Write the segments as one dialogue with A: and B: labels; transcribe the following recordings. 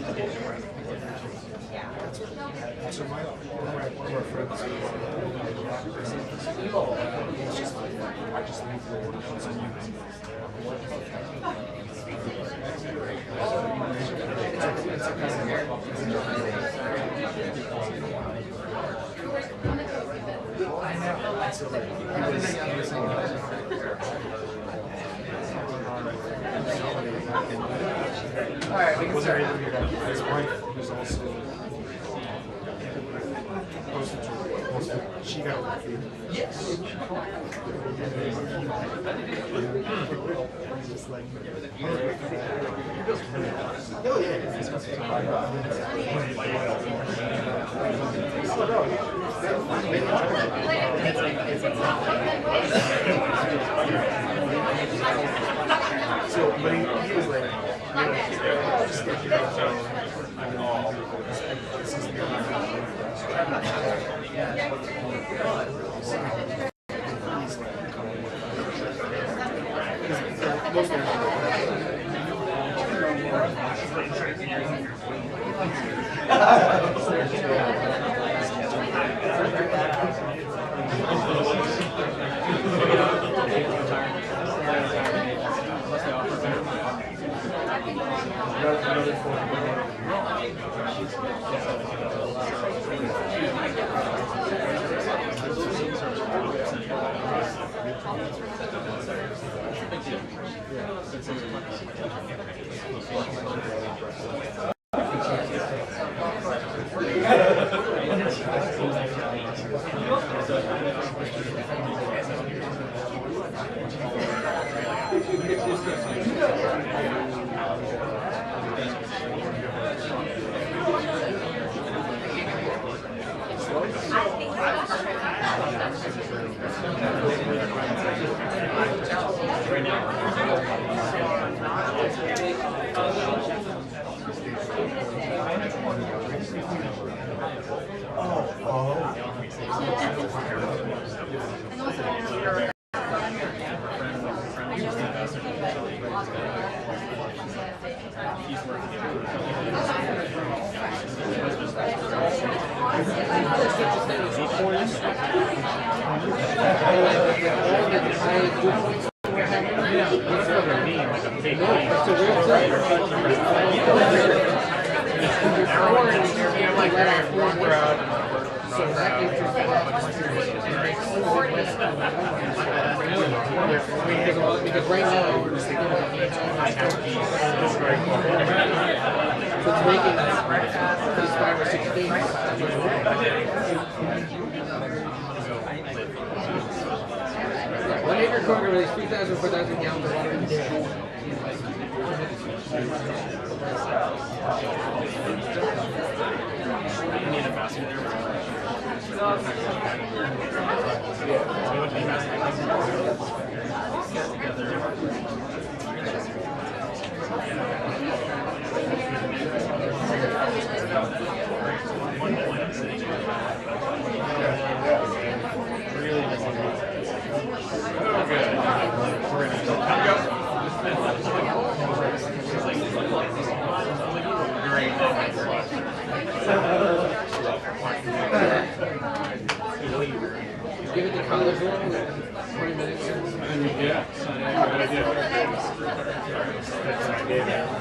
A: So my friends, I just leave the orders and
B: Alright, we can start.
A: his wife was also she got a
B: Yes.
A: So, but he was like, just get your phone. This is
B: Because right now, it's making these 5 or 6 things. One acre corn can release 3,000 or 4,000 gallons of water a day.
C: You need a basket there.
B: Give it the college one, 20 minutes.
C: Yeah, good idea. That's an idea.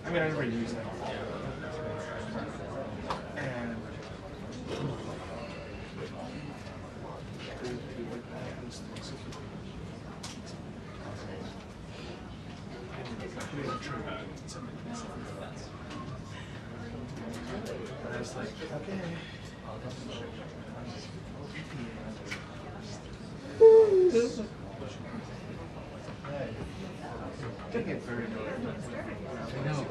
A: I mean, I never used them. And I was like, okay. Didn't get very good. I know.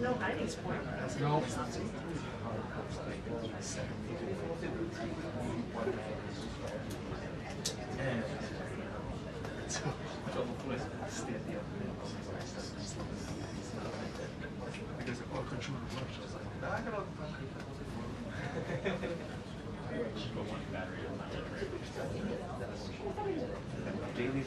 A: No hiding sport.
B: No.
A: And because oh, control the watch. I was like, nah, I got all the daily.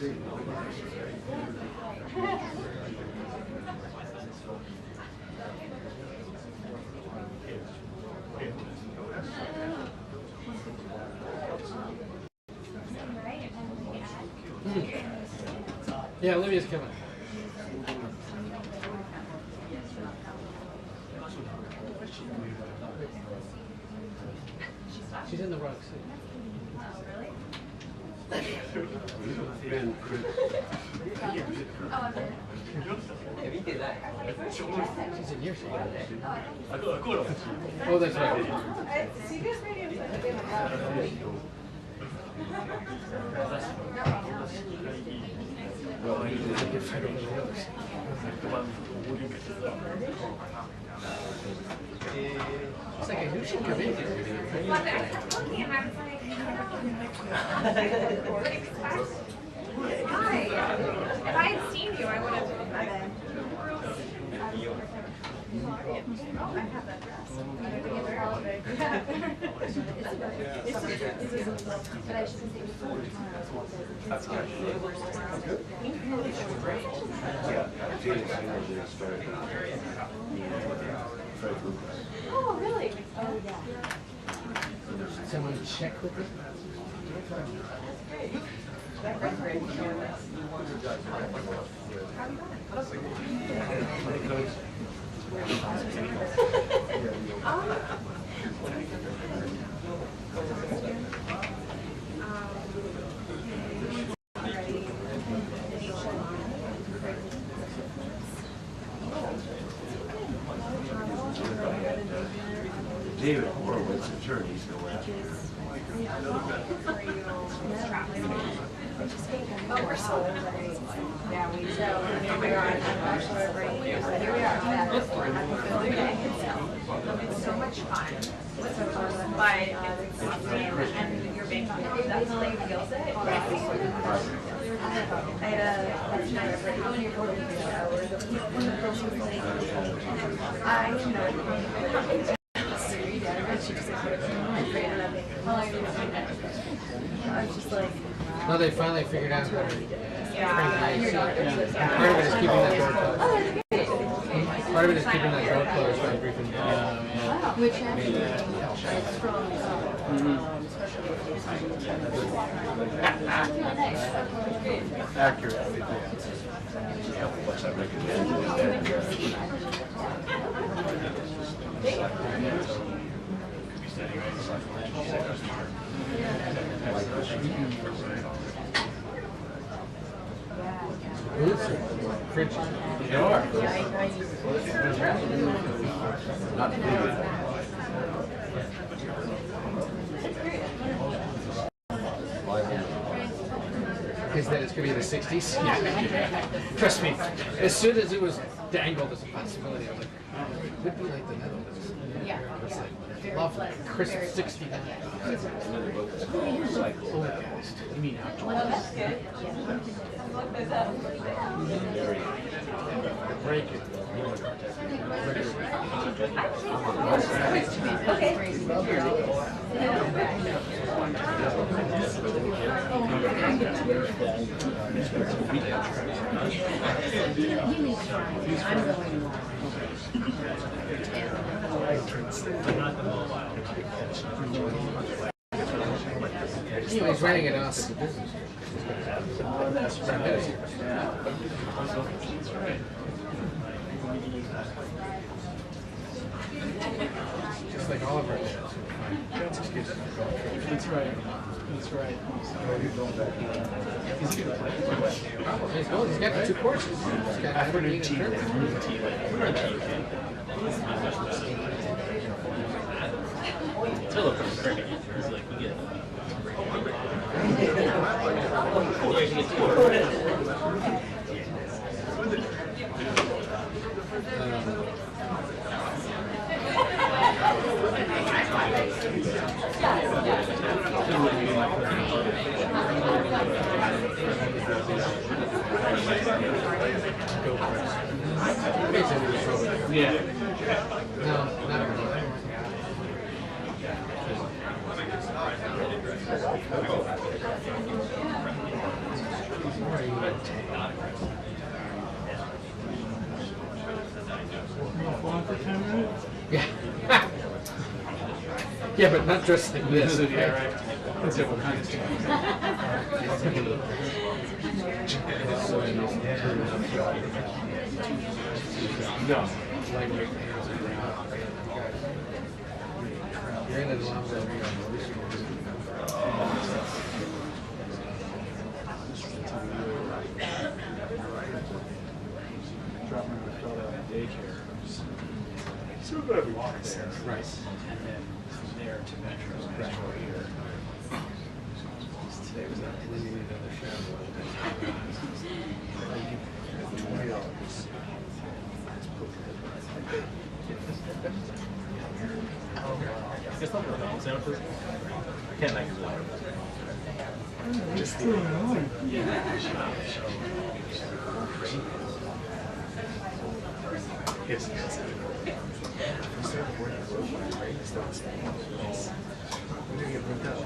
B: Yeah, Olivia's coming. She's in the rock seat. She's in your seat. Oh, that's right.
A: Well, I usually get fed over the others. It's like I knew she'd come in here.
D: Well, I kept looking and I was like, what expect? Hi. If I had seen you, I would have. I have that dress.
A: That's good.
D: Oh, really?
B: Someone check with it?
A: David Horowitz, attorney, still at.
D: Oh, we're so. Yeah, we so. Here we are. Here we are. It's so much fun. What's so fun? But it's and you're being that's the thing that feels it. I had a nice radio in your show. I know. I was just like,
B: No, they finally figured out how to
D: yeah.
B: Part of it is keeping that door closed. Part of it is keeping that door closed by briefing.
E: Which actually is from
A: Accurate. What's I recommend
B: Boots or fridge?
A: Sure.
B: Is that it's going to be the 60s? Yeah. Trust me, as soon as it was dangled as a possibility, I was like, oh, it could be like the Netherlands.
E: Yeah.
B: It's like lovely, crisp 69. You mean
E: Well, that's good.
B: break it. He's running it off as a business. Just like all of our dads.
C: That's right. That's right. Is he going to play?
B: He's going. He's got the 2 courses. He's got
C: Afternoon
B: Aberdeen
C: tea.
B: and Fairfield.
F: Still from cricket. He's like, we get
B: Yeah. No, not really. Yeah. Yeah, but not dressed like this.
C: Yeah, right. That's different kind of stuff.
B: No. Lightweight hands are You're in a long
C: Drop my daughter at daycare.
A: So we're going to walk there.
B: Right.
C: And then from there to Metro. Metro here.
B: Today was that Leavitt on the show.
A: $20.
F: Guess not the dog sandwiches. I can't make it really hard.
A: Just the Yes, yes. We started working on Russiagate, right? We started spending months. We didn't get burnt out.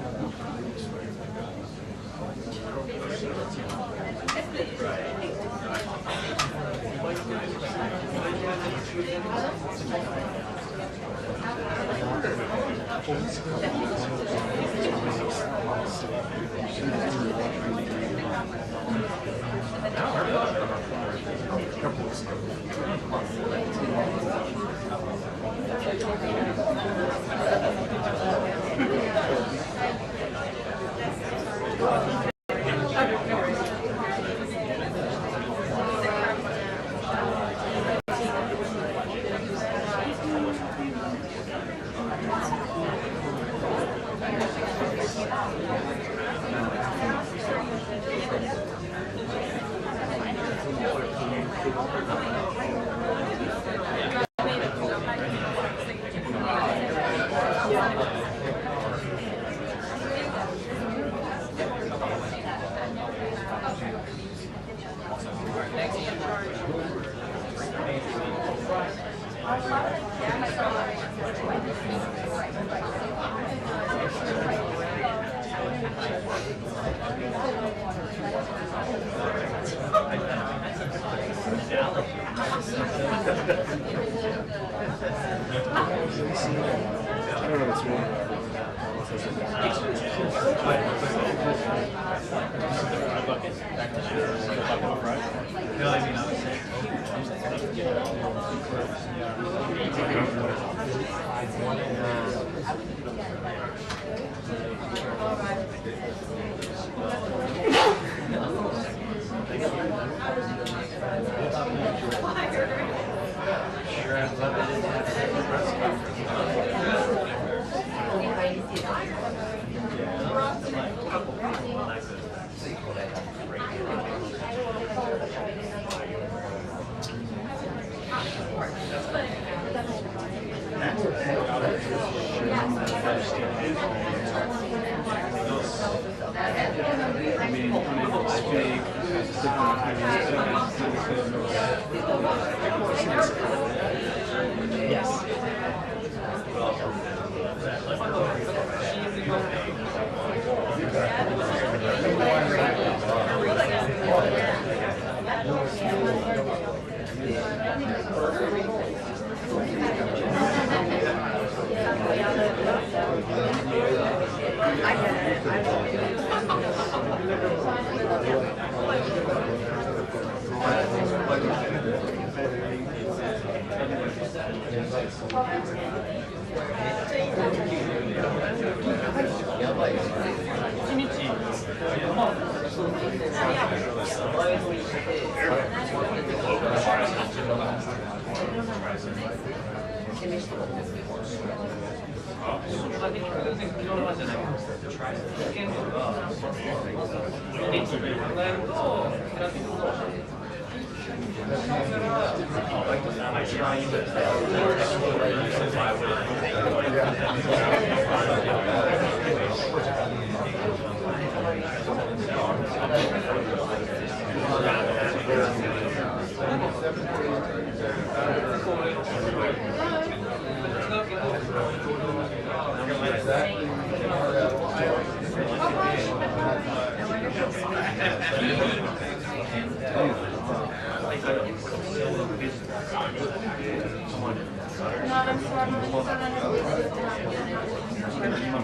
A: I don't know what's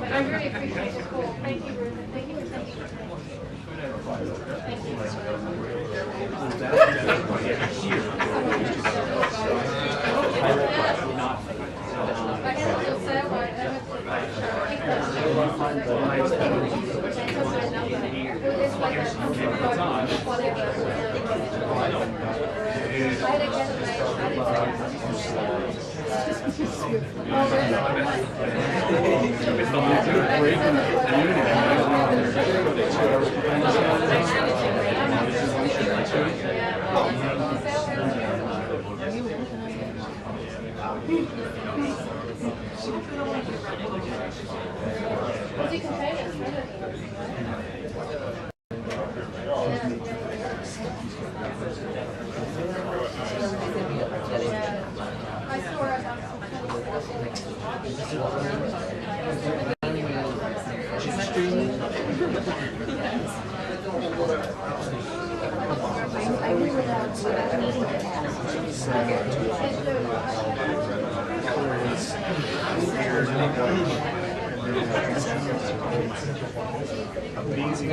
E: I really appreciate it. Cool. Thank you, Ruth. Thank you for sending it. Was he contagious? I saw
A: Amazing.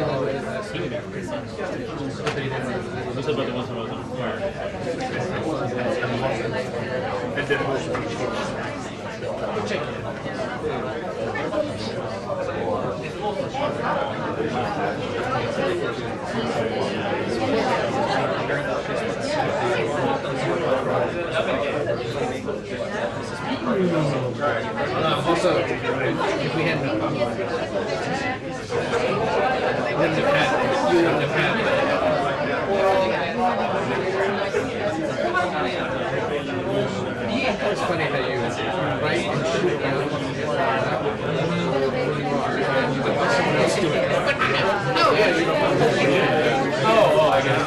F: What's about the one time I was on fire?
A: And then it was
B: Also, if we hadn't you wouldn't have had it's funny how you write and shoot down when you get fired up where you are, and you don't want someone else doing it. Oh, yeah, you don't want to do it.
F: Oh, I guess.
B: I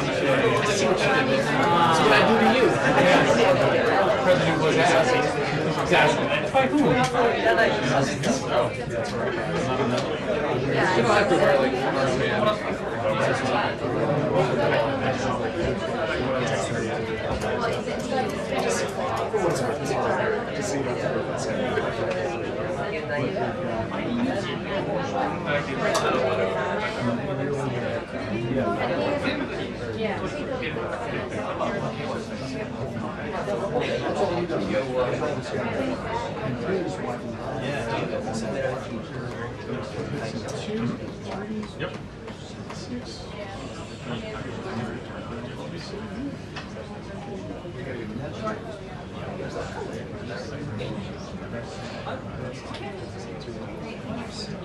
B: see what you did there. That's what I do to you. President Bush asked. Exactly. By whom? Oh, that's right. You don't have to wear like
F: Yep.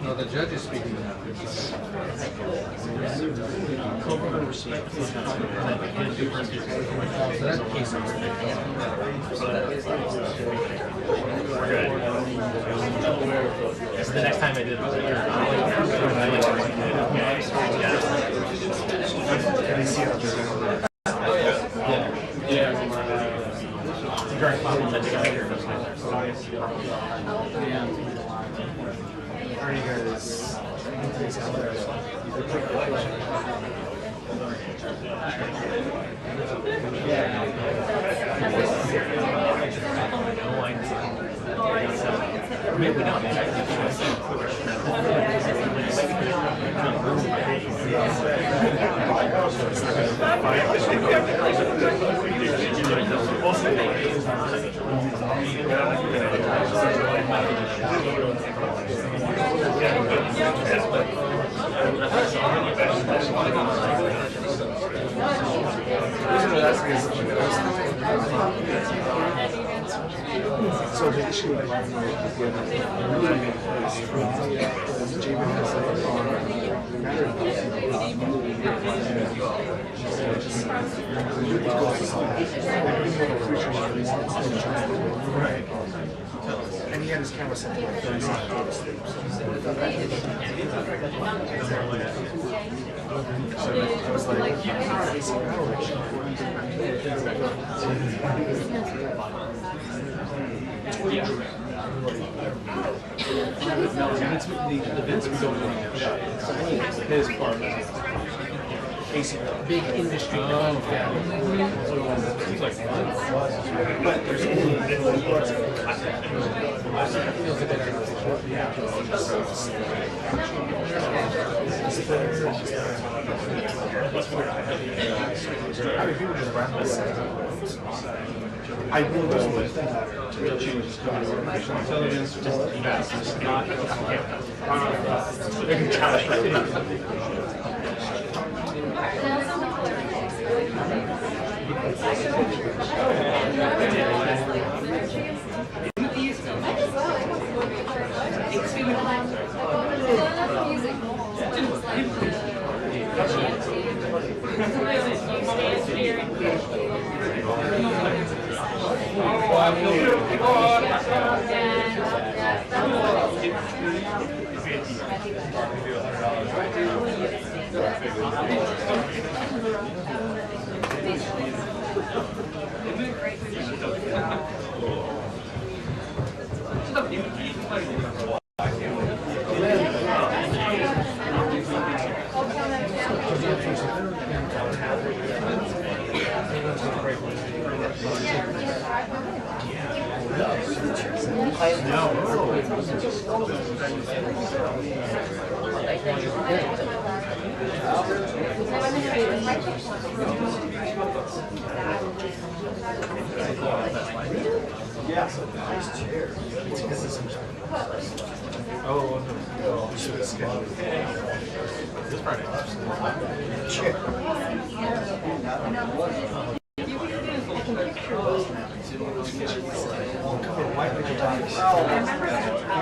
B: No, the judge is speaking now. So that case
F: So the next time I did it was like, it's a direct problem that you got here.
A: Are you guys out there?
F: Maybe not.
A: So the issue with Limelight is the Jamin has like on matter of right. And he had his camera set to like 30 seconds. So I was like,
C: Yeah. The Vince was over his part.
B: big industry.
C: Oh, yeah. He's like, but there's only I will go with to change his artificial intelligence, just not they can challenge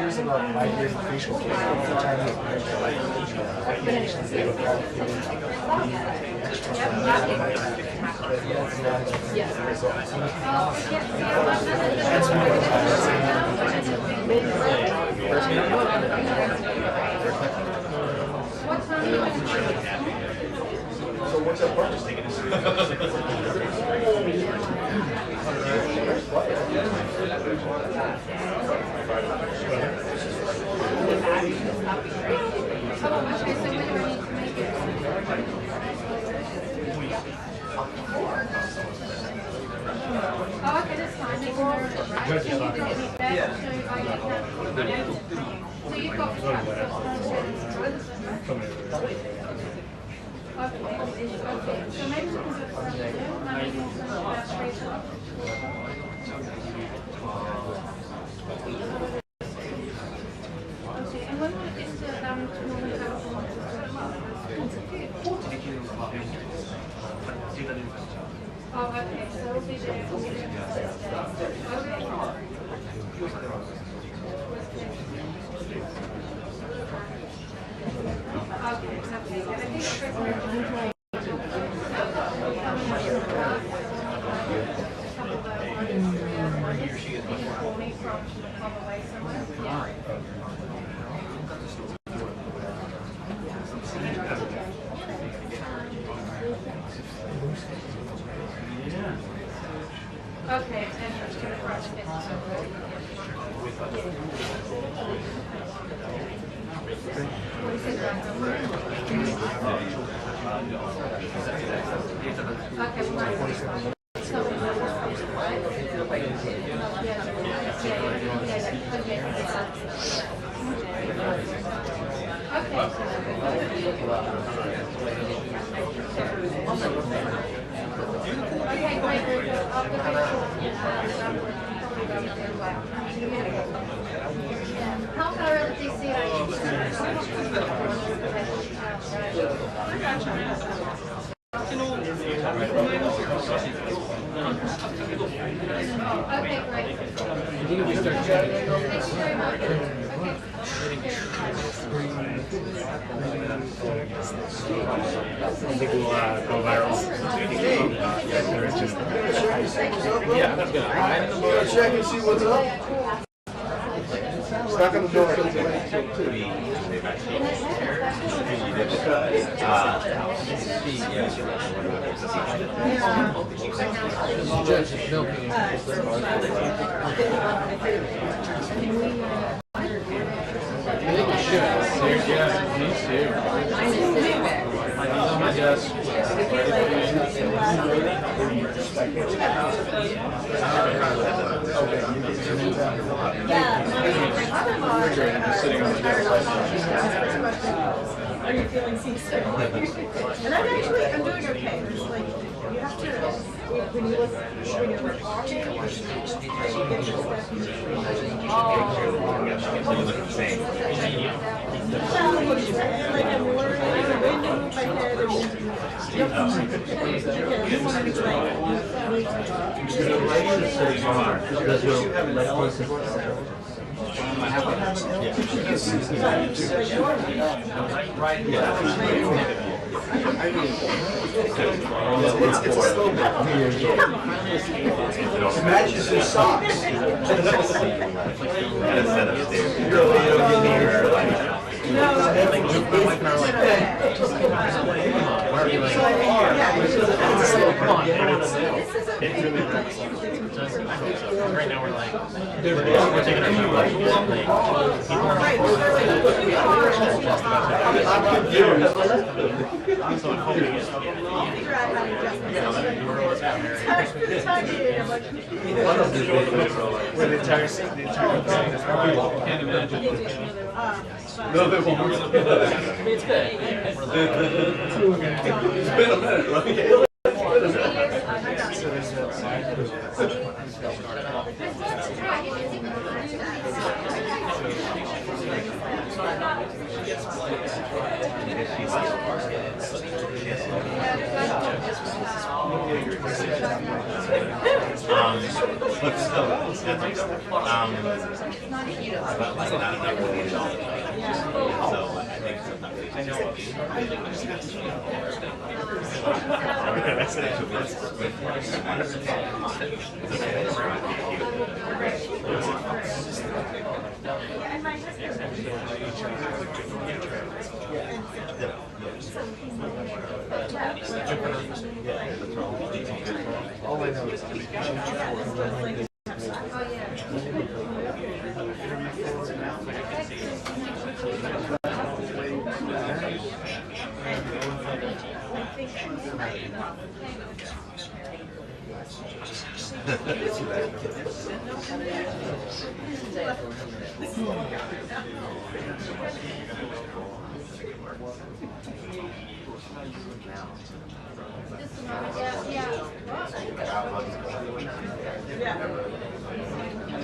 A: Years about migrating facial hair from Chinese So what's that part? Just taking this.
E: Oh, okay, that's fine. They can order it, right? So you did it back, so you've got okay, so maybe we can do it from there, maybe we'll send it back straight up. Okay, and when will it get to normally have oh, okay, so we'll be there. We'll be there on Thursday. Okay, lovely. I think it's okay, and it's going to cross it. Okay, how far out of DC are you? Okay, great. Thank you very much.
F: I think we'll go viral. Yeah, that's good.
A: Check and see what's up. Knock on the door.
B: Judge is milking. I think you should.
F: Yeah, me too. On my desk. Sitting on my desk.
G: Are you feeling seasick? And I'm doing okay. It's like, you have to, when you look, when you're walking, you get your step. Like I'm learning, I'm going to move my head and
A: It's a slow bit. It matches his socks.
B: Come on.
F: It's really nice. Right now we're like, we're taking our time like, so I'm hoping it's
G: Figure out how to adjust
A: Where the entire thing is probably
F: can't imagine.
A: no, they won't.
F: I mean, it's good.
A: It's been a minute, right? So there's that side. All I know is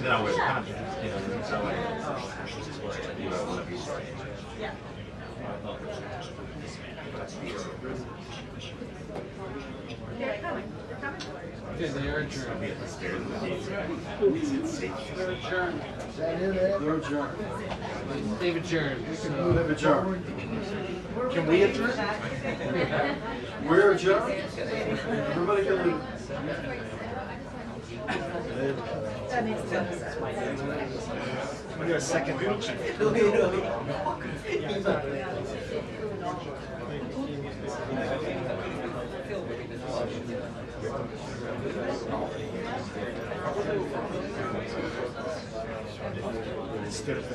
H: then I wear contrast, you know, so like, you know, want to be straight.
G: Yeah. They're coming. They're coming.
B: Okay, they are adjourned.
H: Be at the stairs of the gates.
B: They're adjourned.
A: They're adjourned.
B: They've adjourned. So.
A: They've adjourned. Can we adjourn? We're adjourned? Everybody can leave.
G: That makes sense.
A: We got a second page. Instead of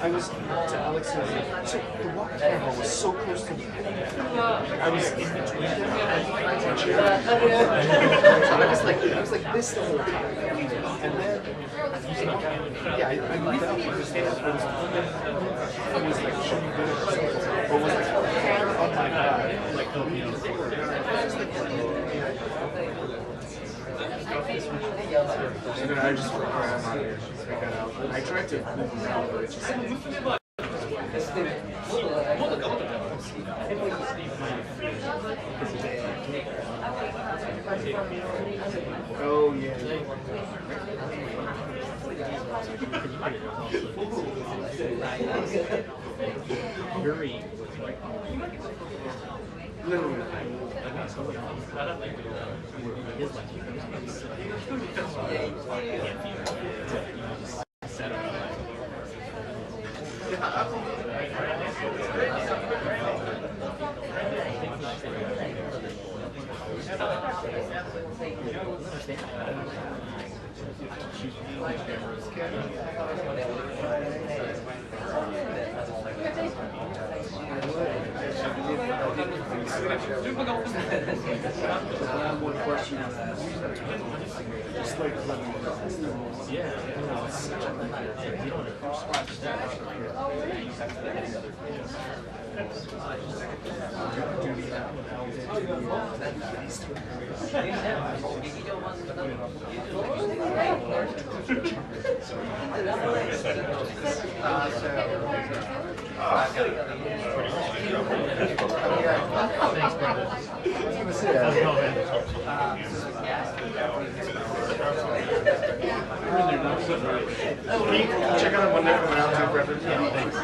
A: I was to Alex and so the water camera was so close to me. I was in between them and the chair. I was like this the whole time. And then yeah, I moved out because it was like shooting good or something. Or was like hair on my back. Like and then I just went right out of here. I got out. I tried to move around, but it's just oh yeah.
F: Very.
A: Literally. One question. Just like
F: Yeah, it's such a you don't Thanks, brother.
A: Can you check on when they're coming out to Bradford? Yeah, thanks.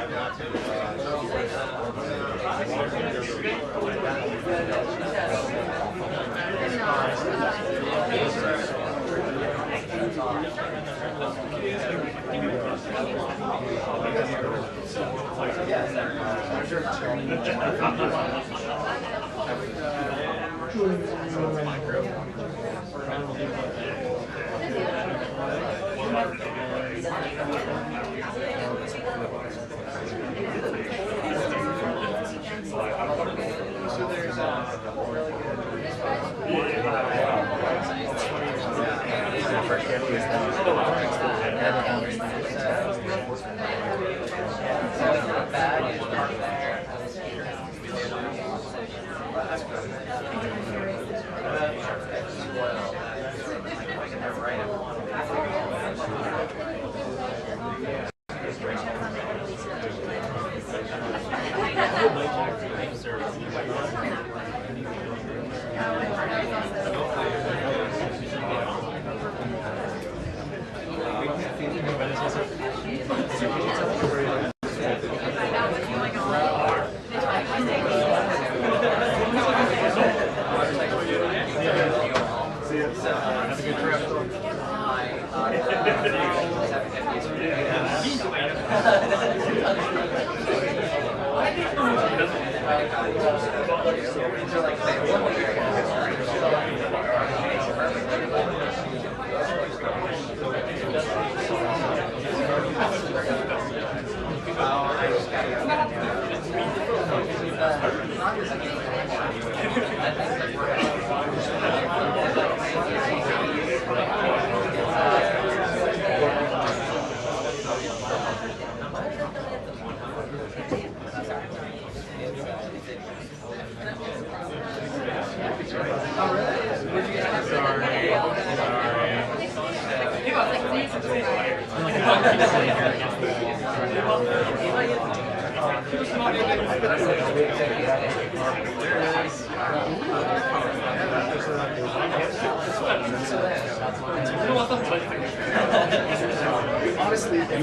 A: Honestly, if they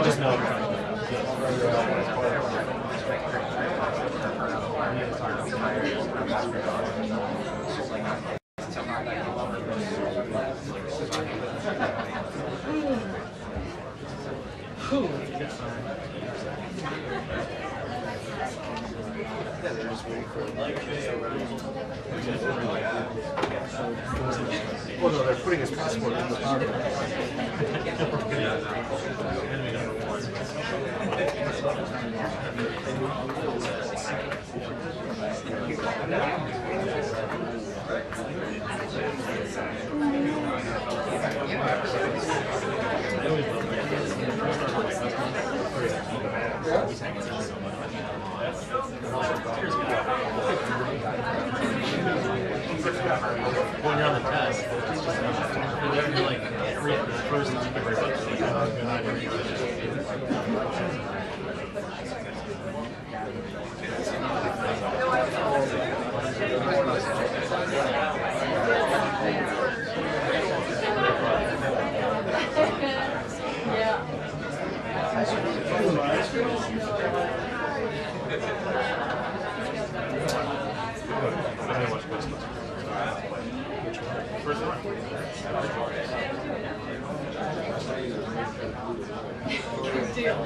A: just well, no, they're putting his passport in the pocket.
F: When you're on the test, it's just you're like read the first and you can read First one.
D: Good deal.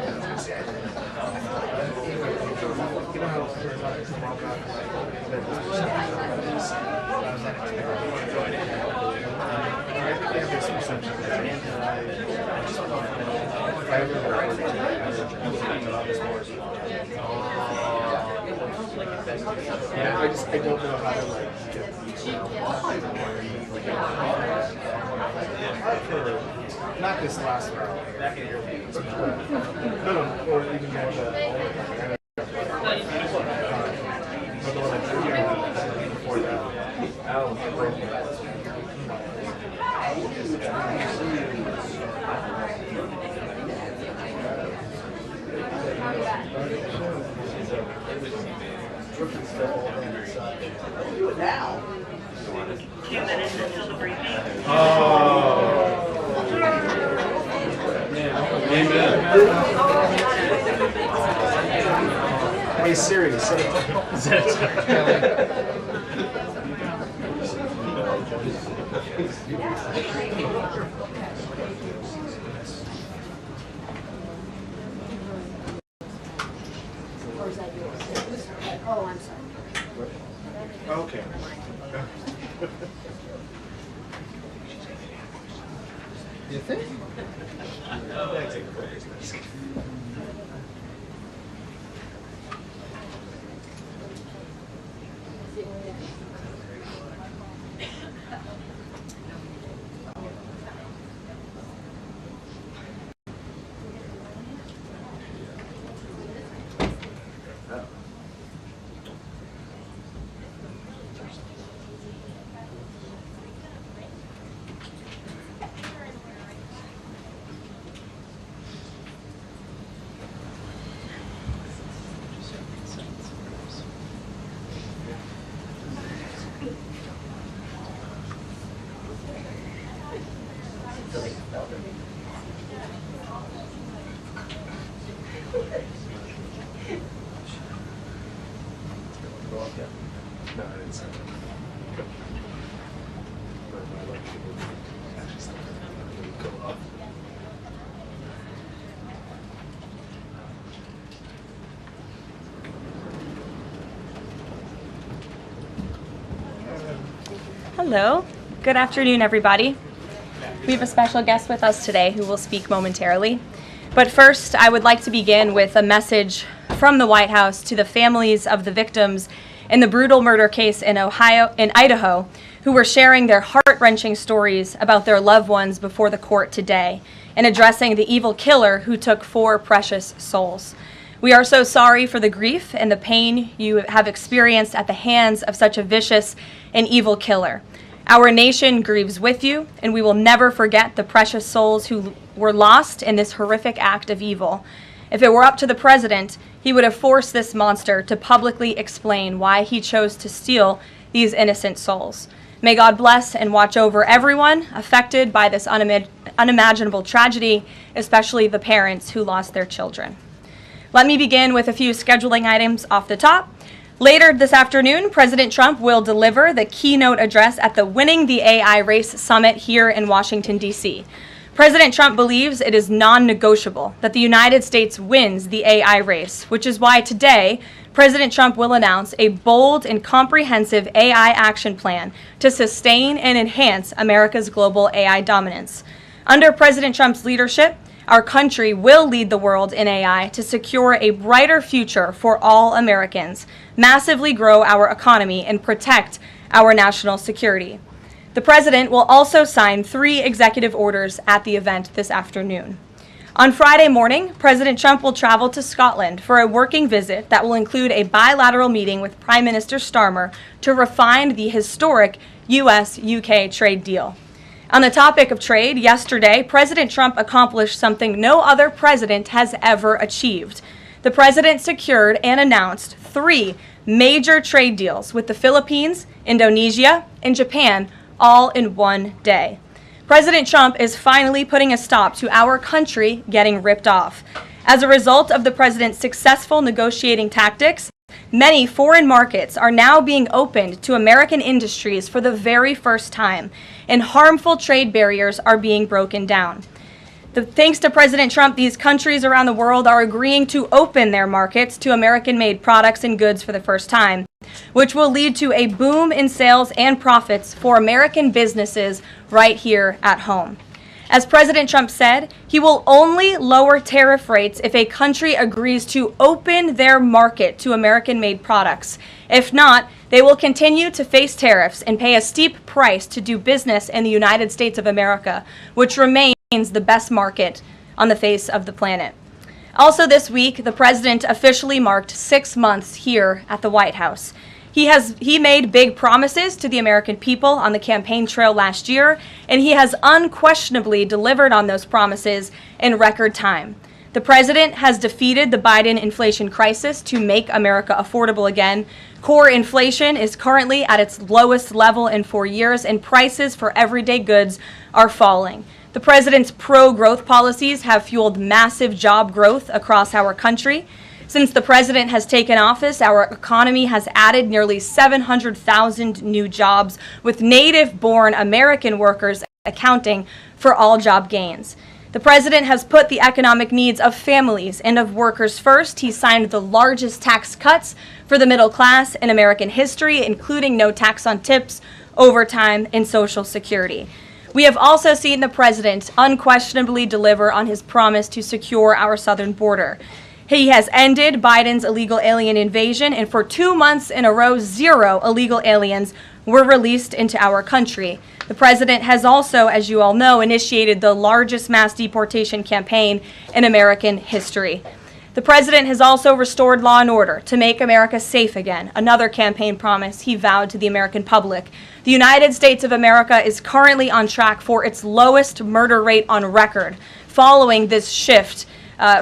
A: Yeah, I don't know how to like not this last round. No, or even more the one I drew before that.
G: Do it now.
E: 2 minutes until the briefing.
C: Amen.
A: Hey Siri, set it.
G: Oh, I'm sorry.
A: Okay.
B: You think?
A: No, I didn't say that. But my lecture would actually something would go up.
E: Hello. Good afternoon, everybody. We have a special guest with us today who will speak momentarily. But first, I would like to begin with a message from the White House to the families of the victims in the brutal murder case in Idaho, who were sharing their heart-wrenching stories about their loved ones before the court today and addressing the evil killer who took 4 precious souls. We are so sorry for the grief and the pain you have experienced at the hands of such a vicious and evil killer. Our nation grieves with you, and we will never forget the precious souls who were lost in this horrific act of evil. If it were up to the president, he would have forced this monster to publicly explain why he chose to steal these innocent souls. May God bless and watch over everyone affected by this unimaginable tragedy, especially the parents who lost their children. Let me begin with a few scheduling items off the top. Later this afternoon, President Trump will deliver the keynote address at the Winning the AI Race Summit here in Washington, D.C. President Trump believes it is non-negotiable that the United States wins the AI race, which is why today, President Trump will announce a bold and comprehensive AI action plan to sustain and enhance America's global AI dominance. Under President Trump's leadership, our country will lead the world in AI to secure a brighter future for all Americans, massively grow our economy, and protect our national security. The president will also sign 3 executive orders at the event this afternoon. On Friday morning, President Trump will travel to Scotland for a working visit that will include a bilateral meeting with Prime Minister Starmer to refine the historic U.S.-UK trade deal. On the topic of trade, yesterday, President Trump accomplished something no other president has ever achieved. The president secured and announced 3 major trade deals with the Philippines, Indonesia, and Japan, all in one day. President Trump is finally putting a stop to our country getting ripped off. As a result of the president's successful negotiating tactics, many foreign markets are now being opened to American industries for the very first time, and harmful trade barriers are being broken down. Thanks to President Trump, these countries around the world are agreeing to open their markets to American-made products and goods for the first time, which will lead to a boom in sales and profits for American businesses right here at home. As President Trump said, he will only lower tariff rates if a country agrees to open their market to American-made products. If not, they will continue to face tariffs and pay a steep price to do business in the United States of America, which remains the best market on the face of the planet. Also this week, the president officially marked 6 months here at the White House. He made big promises to the American people on the campaign trail last year, and he has unquestionably delivered on those promises in record time. The president has defeated the Biden inflation crisis to make America affordable again. Core inflation is currently at its lowest level in 4 years, and prices for everyday goods are falling. The president's pro-growth policies have fueled massive job growth across our country. Since the president has taken office, our economy has added nearly 700,000 new jobs, with native-born American workers accounting for all job gains. The president has put the economic needs of families and of workers first. He signed the largest tax cuts for the middle class in American history, including no tax on tips, overtime, and Social Security. We have also seen the president unquestionably deliver on his promise to secure our southern border. He has ended Biden's illegal alien invasion, and for 2 months in a row, 0 illegal aliens were released into our country. The president has also, as you all know, initiated the largest mass deportation campaign in American history. The president has also restored law and order to make America safe again, another campaign promise he vowed to the American public. The United States of America is currently on track for its lowest murder rate on record, following this shift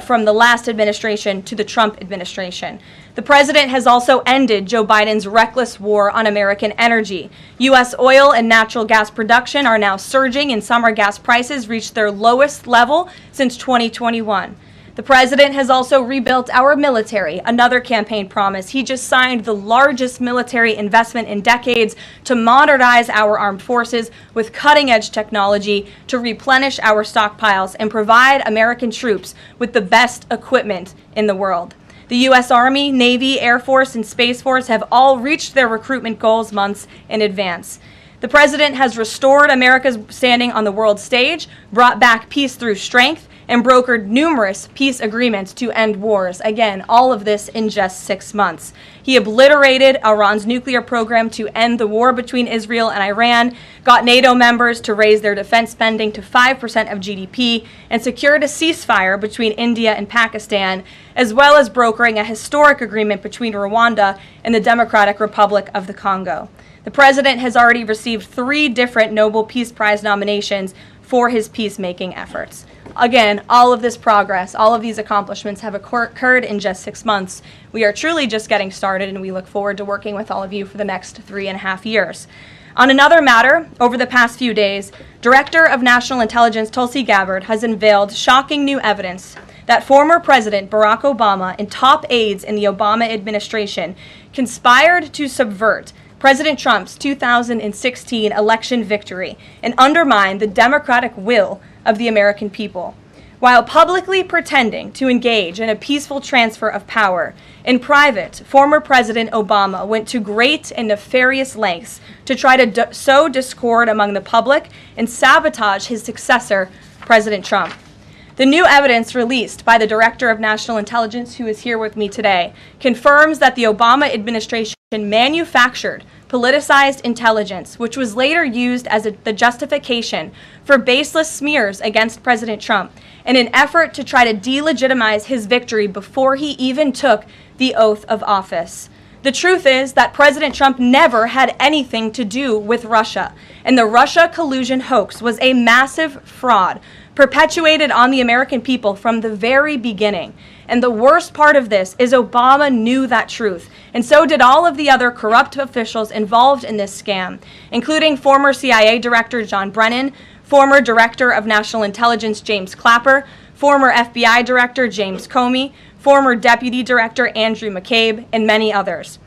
E: from the last administration to the Trump administration. The president has also ended Joe Biden's reckless war on American energy. U.S. oil and natural gas production are now surging, and summer gas prices reached their lowest level since 2021. The president has also rebuilt our military, another campaign promise. He just signed the largest military investment in decades to modernize our armed forces with cutting-edge technology to replenish our stockpiles and provide American troops with the best equipment in the world. The U.S. Army, Navy, Air Force, and Space Force have all reached their recruitment goals months in advance. The president has restored America's standing on the world stage, brought back peace through strength, and brokered numerous peace agreements to end wars. Again, all of this in just 6 months. He obliterated Iran's nuclear program to end the war between Israel and Iran, got NATO members to raise their defense spending to 5% of GDP, and secured a ceasefire between India and Pakistan, as well as brokering a historic agreement between Rwanda and the Democratic Republic of the Congo. The president has already received 3 different Nobel Peace Prize nominations for his peacemaking efforts. Again, all of this progress, all of these accomplishments have occurred in just 6 months. We are truly just getting started, and we look forward to working with all of you for the next 3.5 years. On another matter, over the past few days, Director of National Intelligence Tulsi Gabbard has unveiled shocking new evidence that former President Barack Obama and top aides in the Obama administration conspired to subvert President Trump's 2016 election victory and undermine the democratic will of the American people. While publicly pretending to engage in a peaceful transfer of power, in private, former President Obama went to great and nefarious lengths to try to sow discord among the public and sabotage his successor, President Trump. The new evidence released by the Director of National Intelligence, who is here with me today, confirms that the Obama administration manufactured politicized intelligence, which was later used as the justification for baseless smears against President Trump in an effort to try to delegitimize his victory before he even took the oath of office. The truth is that President Trump never had anything to do with Russia, and the Russia collusion hoax was a massive fraud perpetuated on the American people from the very beginning. And the worst part of this is Obama knew that truth, and so did all of the other corrupt officials involved in this scam, including former CIA Director John Brennan, former Director of National Intelligence James Clapper, former FBI Director James Comey, former Deputy Director Andrew McCabe, and many others.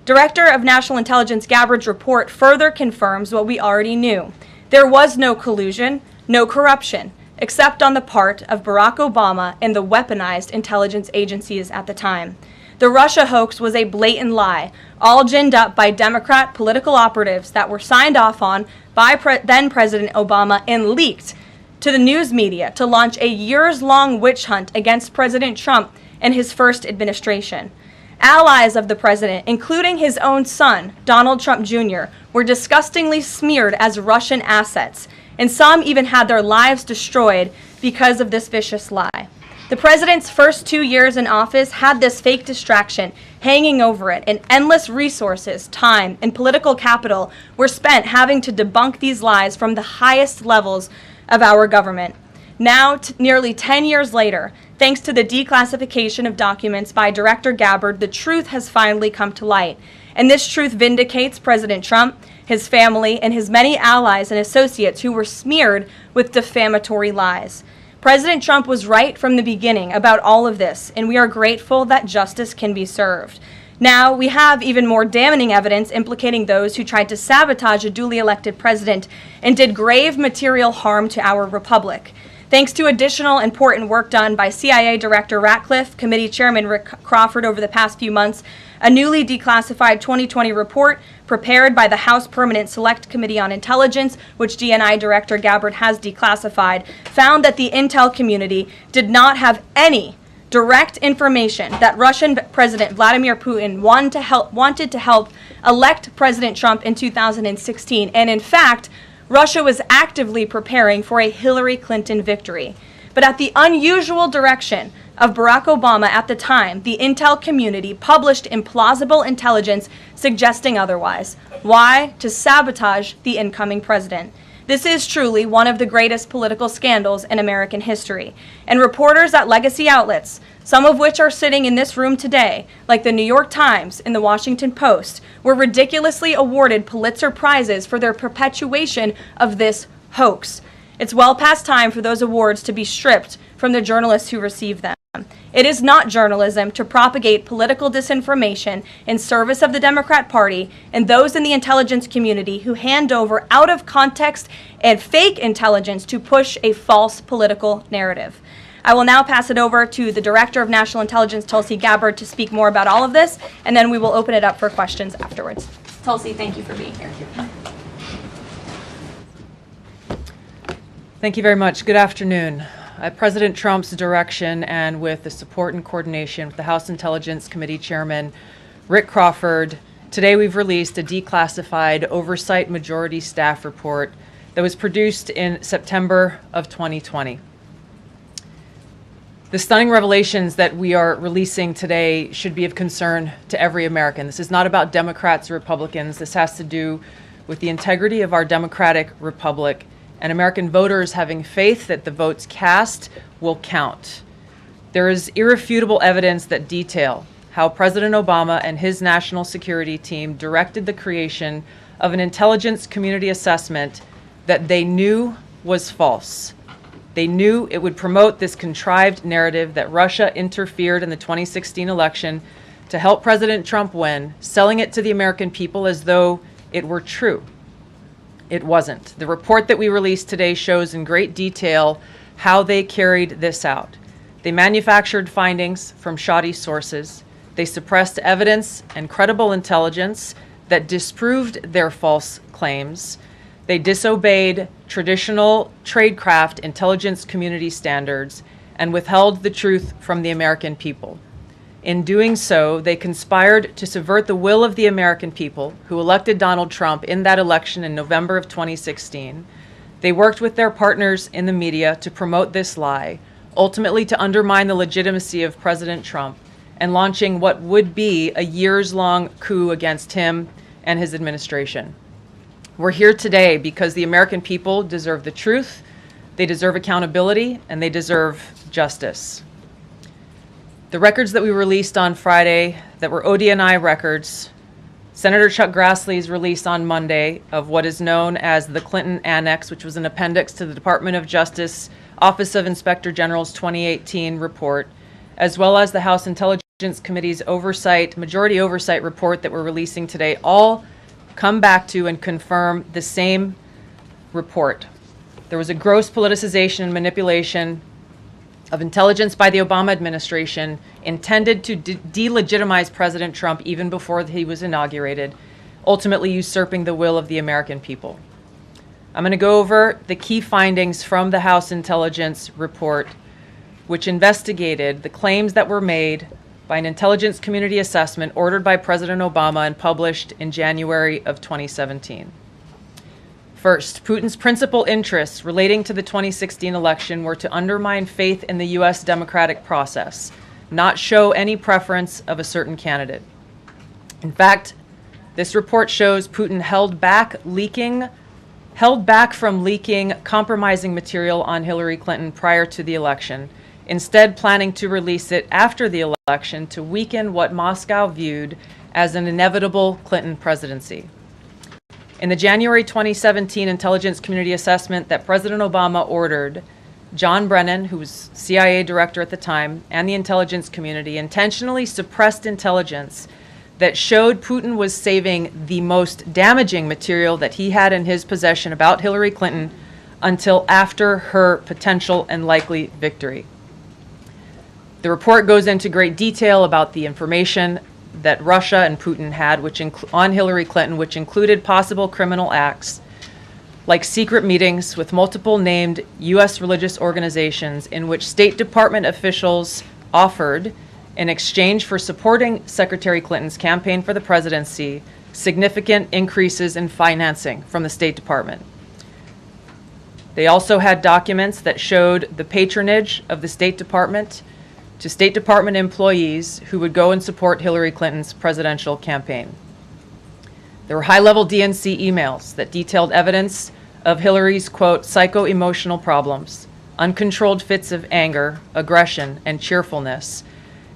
E: Director of National Intelligence Gabbard's report further confirms what we already knew. There was no collusion, no corruption, except on the part of Barack Obama and the weaponized intelligence agencies at the time. The Russia hoax was a blatant lie, all ginned up by Democrat political operatives that were signed off on by then President Obama and leaked to the news media to launch a years-long witch hunt against President Trump and his first administration. Allies of the president, including his own son, Donald Trump Jr., were disgustingly smeared as Russian assets, and some even had their lives destroyed because of this vicious lie. The president's first 2 years in office had this fake distraction hanging over it, and endless resources, time, and political capital were spent having to debunk these lies from the highest levels of our government. Now, nearly 10 years later, thanks to the declassification of documents by Director Gabbard, the truth has finally come to light. And this truth vindicates President Trump, his family, and his many allies and associates who were smeared with defamatory lies. President Trump was right from the beginning about all of this, and we are grateful that justice can be served. Now, we have even more damning evidence implicating those who tried to sabotage a duly elected president and did grave material harm to our republic. Thanks to additional important work done by CIA Director Ratcliffe, Committee Chairman Rick Crawford over the past few months, a newly declassified 2020 report prepared by the House Permanent Select Committee on Intelligence, which DNI Director Gabbard has declassified, found that the intel community did not have any direct information that Russian President Vladimir Putin wanted to help elect President Trump in 2016. And in fact, Russia was actively preparing for a Hillary Clinton victory. But at the unusual direction of Barack Obama at the time, the intel community published implausible intelligence suggesting otherwise. Why? To sabotage the incoming president. This is truly one of the greatest political scandals in American history. And reporters at legacy outlets, some of which are sitting in this room today, like the New York Times and the Washington Post, were ridiculously awarded Pulitzer Prizes for their perpetuation of this hoax. It's well past time for those awards to be stripped from the journalists who receive them. It is not journalism to propagate political disinformation in service of the Democrat Party and those in the intelligence community who hand over out of context and fake intelligence to push a false political narrative. I will now pass it over to the Director of National Intelligence, Tulsi Gabbard, to speak more about all of this, and then we will open it up for questions afterwards. Tulsi, thank you for being here.
I: Thank you very much. Good afternoon. At President Trump's direction and with the support and coordination with the House Intelligence Committee Chairman Rick Crawford, today we've released a declassified Oversight Majority Staff report that was produced in September of 2020. The stunning revelations that we are releasing today should be of concern to every American. This is not about Democrats or Republicans. This has to do with the integrity of our democratic republic and American voters having faith that the votes cast will count. There is irrefutable evidence that detail how President Obama and his national security team directed the creation of an intelligence community assessment that they knew was false. They knew it would promote this contrived narrative that Russia interfered in the 2016 election to help President Trump win, selling it to the American people as though it were true. It wasn't. The report that we released today shows in great detail how they carried this out. They manufactured findings from shoddy sources. They suppressed evidence and credible intelligence that disproved their false claims. They disobeyed traditional tradecraft intelligence community standards and withheld the truth from the American people. In doing so, they conspired to subvert the will of the American people who elected Donald Trump in that election in November of 2016. They worked with their partners in the media to promote this lie, ultimately to undermine the legitimacy of President Trump and launching what would be a years-long coup against him and his administration. We're here today because the American people deserve the truth, they deserve accountability, and they deserve justice. The records that we released on Friday that were ODNI records, Senator Chuck Grassley's release on Monday of what is known as the Clinton Annex, which was an appendix to the Department of Justice Office of Inspector General's 2018 report, as well as the House Intelligence Committee's majority oversight report that we're releasing today, all come back to and confirm the same report. There was a gross politicization and manipulation of intelligence by the Obama administration intended to delegitimize President Trump even before he was inaugurated, ultimately usurping the will of the American people. I'm going to go over the key findings from the House Intelligence report, which investigated the claims that were made by an intelligence community assessment ordered by President Obama and published in January of 2017. First, Putin's principal interests relating to the 2016 election were to undermine faith in the U.S. democratic process, not show any preference of a certain candidate. In fact, this report shows Putin held back from leaking compromising material on Hillary Clinton prior to the election, instead planning to release it after the election to weaken what Moscow viewed as an inevitable Clinton presidency. In the January 2017 intelligence community assessment that President Obama ordered, John Brennan, who was CIA director at the time, and the intelligence community intentionally suppressed intelligence that showed Putin was saving the most damaging material that he had in his possession about Hillary Clinton until after her potential and likely victory. The report goes into great detail about the information that Russia and Putin had on Hillary Clinton, which included possible criminal acts like secret meetings with multiple named U.S. religious organizations in which State Department officials offered, in exchange for supporting Secretary Clinton's campaign for the presidency, significant increases in financing from the State Department. They also had documents that showed the patronage of the State Department to State Department employees who would go and support Hillary Clinton's presidential campaign. There were high-level DNC emails that detailed evidence of Hillary's, quote, psycho-emotional problems, uncontrolled fits of anger, aggression, and cheerfulness,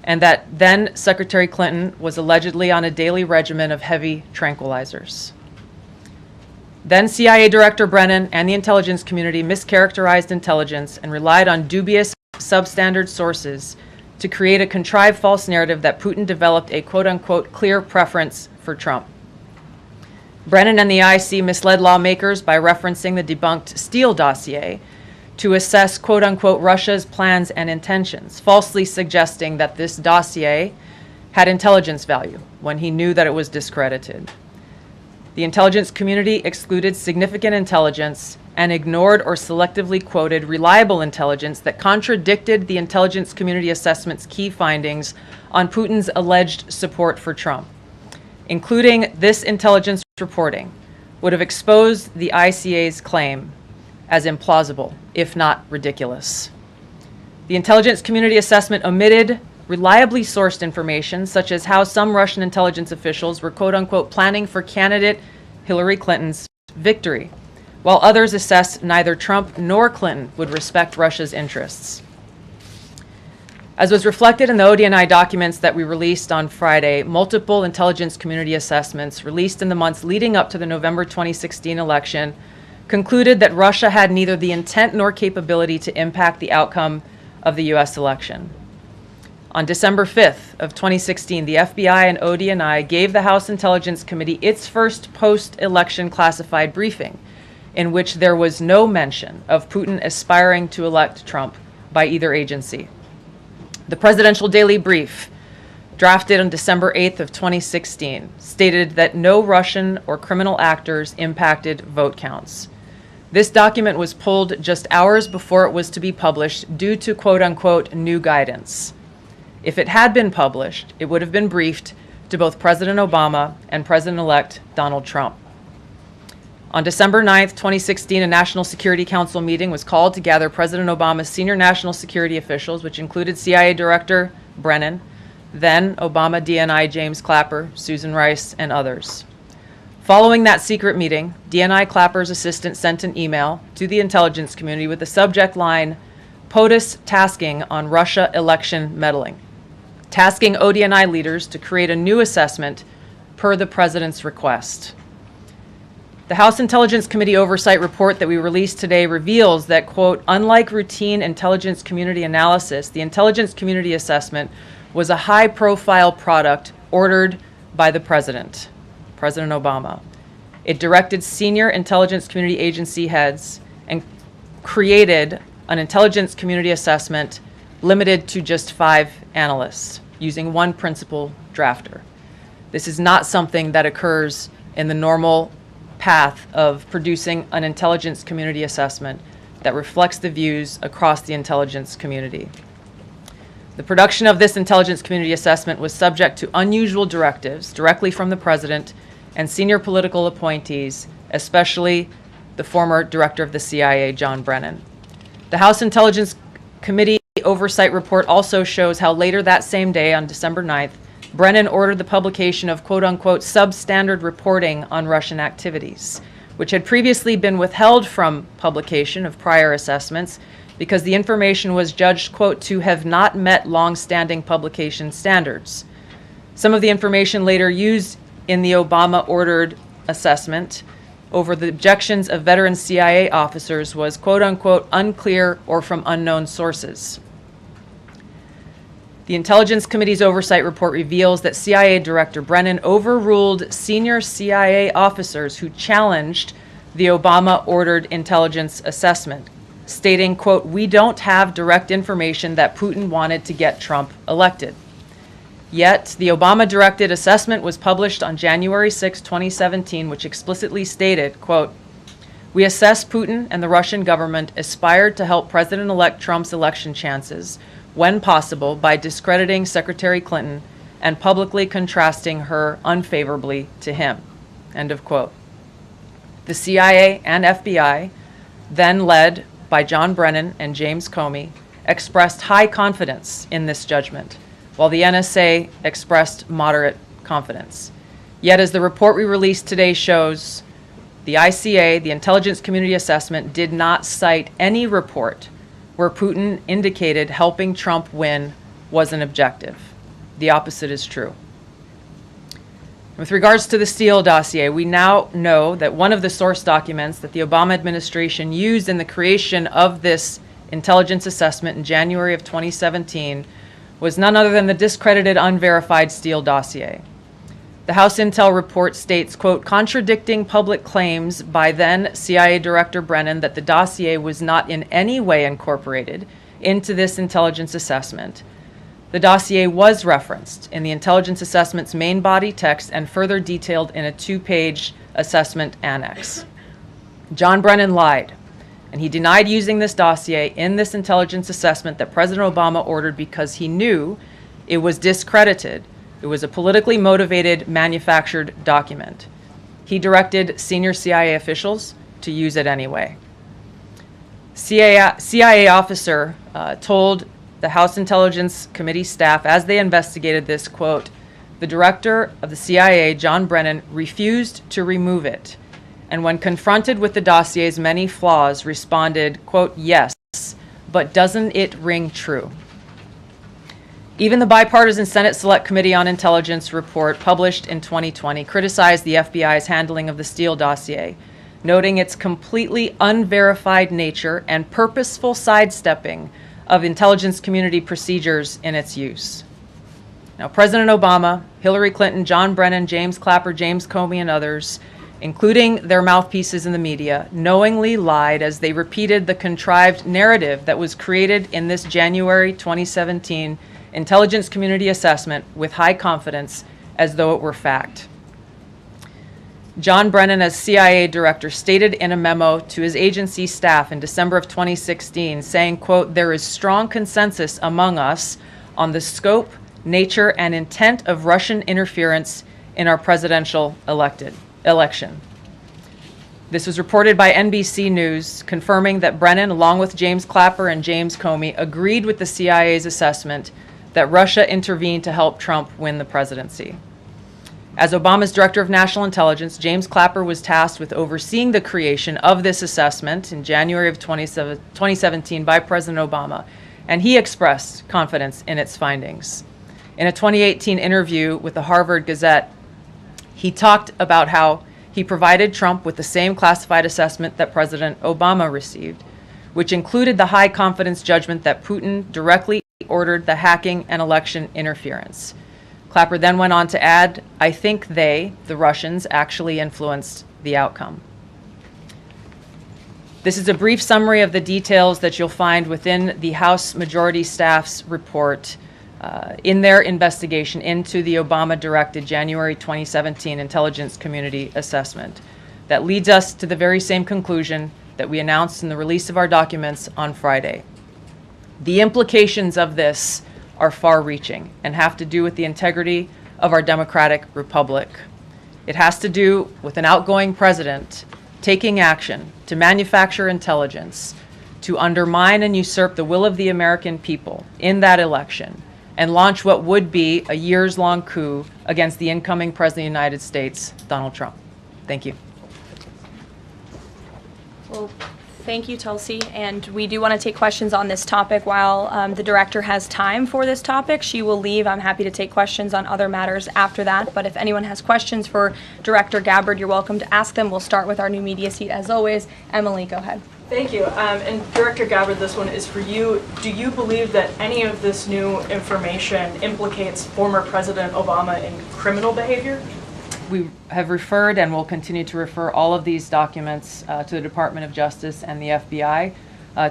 I: and that then Secretary Clinton was allegedly on a daily regimen of heavy tranquilizers. Then CIA Director Brennan and the intelligence community mischaracterized intelligence and relied on dubious substandard sources to create a contrived false narrative that Putin developed a quote-unquote clear preference for Trump. Brennan and the IC misled lawmakers by referencing the debunked Steele dossier to assess quote-unquote Russia's plans and intentions, falsely suggesting that this dossier had intelligence value when he knew that it was discredited. The intelligence community excluded significant intelligence and ignored or selectively quoted reliable intelligence that contradicted the intelligence community assessment's key findings on Putin's alleged support for Trump. Including this intelligence reporting would have exposed the ICA's claim as implausible, if not ridiculous. The intelligence community assessment omitted reliably sourced information, such as how some Russian intelligence officials were quote-unquote planning for candidate Hillary Clinton's victory, while others assessed neither Trump nor Clinton would respect Russia's interests. As was reflected in the ODNI documents that we released on Friday, multiple intelligence community assessments released in the months leading up to the November 2016 election concluded that Russia had neither the intent nor capability to impact the outcome of the U.S. election. On December 5th of 2016, the FBI and ODNI gave the House Intelligence Committee its first post-election classified briefing, in which there was no mention of Putin aspiring to elect Trump by either agency. The Presidential Daily Brief, drafted on December 8th of 2016, stated that no Russian or criminal actors impacted vote counts. This document was pulled just hours before it was to be published due to quote-unquote new guidance. If it had been published, it would have been briefed to both President Obama and President-elect Donald Trump. On December 9th, 2016, a National Security Council meeting was called to gather President Obama's senior national security officials, which included CIA Director Brennan, then Obama DNI James Clapper, Susan Rice, and others. Following that secret meeting, DNI Clapper's assistant sent an email to the intelligence community with the subject line, POTUS tasking on Russia election meddling, tasking ODNI leaders to create a new assessment per the president's request. The House Intelligence Committee Oversight Report that we released today reveals that, quote, unlike routine intelligence community analysis, the intelligence community assessment was a high-profile product ordered by the President Obama. It directed senior intelligence community agency heads and created an intelligence community assessment limited to just 5 analysts, using one principal drafter. This is not something that occurs in the normal path of producing an intelligence community assessment that reflects the views across the intelligence community. The production of this intelligence community assessment was subject to unusual directives directly from the president and senior political appointees, especially the former director of the CIA, John Brennan. The House Intelligence Committee Oversight Report also shows how later that same day, on December 9th, Brennan ordered the publication of quote-unquote substandard reporting on Russian activities, which had previously been withheld from publication of prior assessments because the information was judged, quote, to have not met long-standing publication standards. Some of the information later used in the Obama-ordered assessment over the objections of veteran CIA officers was quote unquote unclear or from unknown sources. The Intelligence Committee's oversight report reveals that CIA Director Brennan overruled senior CIA officers who challenged the Obama-ordered intelligence assessment, stating, quote, "We don't have direct information that Putin wanted to get Trump elected." Yet, the Obama-directed assessment was published on January 6, 2017, which explicitly stated, quote, "We assess Putin and the Russian government aspired to help President-elect Trump's election chances, when possible, by discrediting Secretary Clinton and publicly contrasting her unfavorably to him." End of quote. The CIA and FBI, then led by John Brennan and James Comey, expressed high confidence in this judgment, while the NSA expressed moderate confidence. Yet, as the report we released today shows, the ICA, the Intelligence Community Assessment, did not cite any report where Putin indicated helping Trump win was an objective. The opposite is true. With regards to the Steele dossier, we now know that one of the source documents that the Obama administration used in the creation of this intelligence assessment in January of 2017 was none other than the discredited, unverified Steele dossier. The House Intel report states, quote, "Contradicting public claims by then CIA Director Brennan that the dossier was not in any way incorporated into this intelligence assessment. The dossier was referenced in the intelligence assessment's main body text and further detailed in a 2-page assessment annex." John Brennan lied, and he denied using this dossier in this intelligence assessment that President Obama ordered because he knew it was discredited. It was a politically motivated, manufactured document. He directed senior CIA officials to use it anyway. CIA officer told the House Intelligence Committee staff as they investigated this, quote, "The director of the CIA, John Brennan, refused to remove it, and when confronted with the dossier's many flaws, responded, quote, 'Yes, but doesn't it ring true?'" Even the bipartisan Senate Select Committee on Intelligence report published in 2020 criticized the FBI's handling of the Steele dossier, noting its completely unverified nature and purposeful sidestepping of intelligence community procedures in its use. Now, President Obama, Hillary Clinton, John Brennan, James Clapper, James Comey, and others, including their mouthpieces in the media, knowingly lied as they repeated the contrived narrative that was created in this January 2017 intelligence community assessment with high confidence as though it were fact. John Brennan, as CIA director, stated in a memo to his agency staff in December of 2016, saying, quote, "There is strong consensus among us on the scope, nature, and intent of Russian interference in our presidential election." This was reported by NBC News, confirming that Brennan, along with James Clapper and James Comey, agreed with the CIA's assessment that Russia intervened to help Trump win the presidency. As Obama's Director of National Intelligence, James Clapper was tasked with overseeing the creation of this assessment in January of 2017 by President Obama, and he expressed confidence in its findings. In a 2018 interview with the Harvard Gazette, he talked about how he provided Trump with the same classified assessment that President Obama received, which included the high confidence judgment that Putin directly ordered the hacking and election interference. Clapper then went on to add, "I think they, the Russians, actually influenced the outcome." This is a brief summary of the details that you'll find within the House Majority Staff's report in their investigation into the Obama-directed January 2017 Intelligence Community Assessment. That leads us to the very same conclusion that we announced in the release of our documents on Friday. The implications of this are far-reaching and have to do with the integrity of our democratic republic. It has to do with an outgoing president taking action to manufacture intelligence, to undermine and usurp the will of the American people in that election, and launch what would be a years-long coup against the incoming President of the United States, Donald Trump. Thank you.
E: Well, Thank you, Tulsi. And we do want to take questions on this topic while the director has time for this topic. She will leave. I'm happy to take questions on other matters after that. But if anyone has questions for Director Gabbard, you're welcome to ask them. We'll start with our new media seat as always. Emily, go ahead.
J: Thank you. And Director Gabbard, this one is for you. Do you believe that any of this new information implicates former President Obama in criminal behavior?
I: We have referred and will continue to refer all of these documents to the Department of Justice and the FBI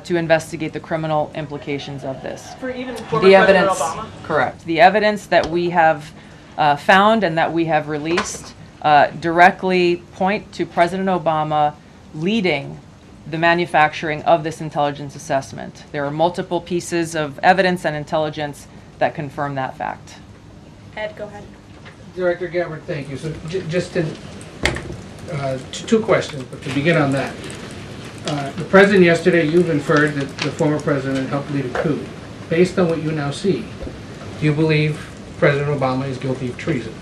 I: to investigate the criminal implications of this.
J: For even former President Obama?
I: Correct. The evidence that we have found and that we have released directly point to President Obama leading the manufacturing of this intelligence assessment. There are multiple pieces of evidence and intelligence that confirm that fact.
E: Ed, go ahead.
B: Director Gabbard, thank you. So just to, two questions, but to begin on that. The President yesterday, you've inferred that the former President helped lead a coup. Based on what you now see, do you believe President Obama is guilty of treason?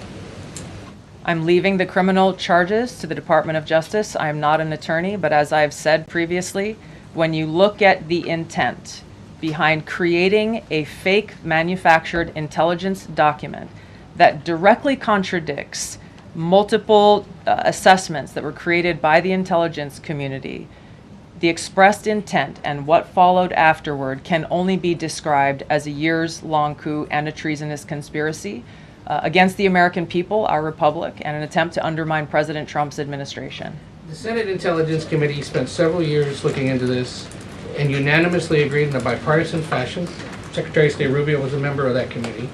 I: I'm leaving the criminal charges to the Department of Justice. I am not an attorney, but as I've said previously, when you look at the intent behind creating a fake manufactured intelligence document that directly contradicts multiple assessments that were created by the intelligence community, the expressed intent and what followed afterward can only be described as a years-long coup and a treasonous conspiracy against the American people, our republic, and an attempt to undermine President Trump's administration.
B: The Senate Intelligence Committee spent several years looking into this and unanimously agreed in a bipartisan fashion, Secretary of State Rubio was a member of that committee,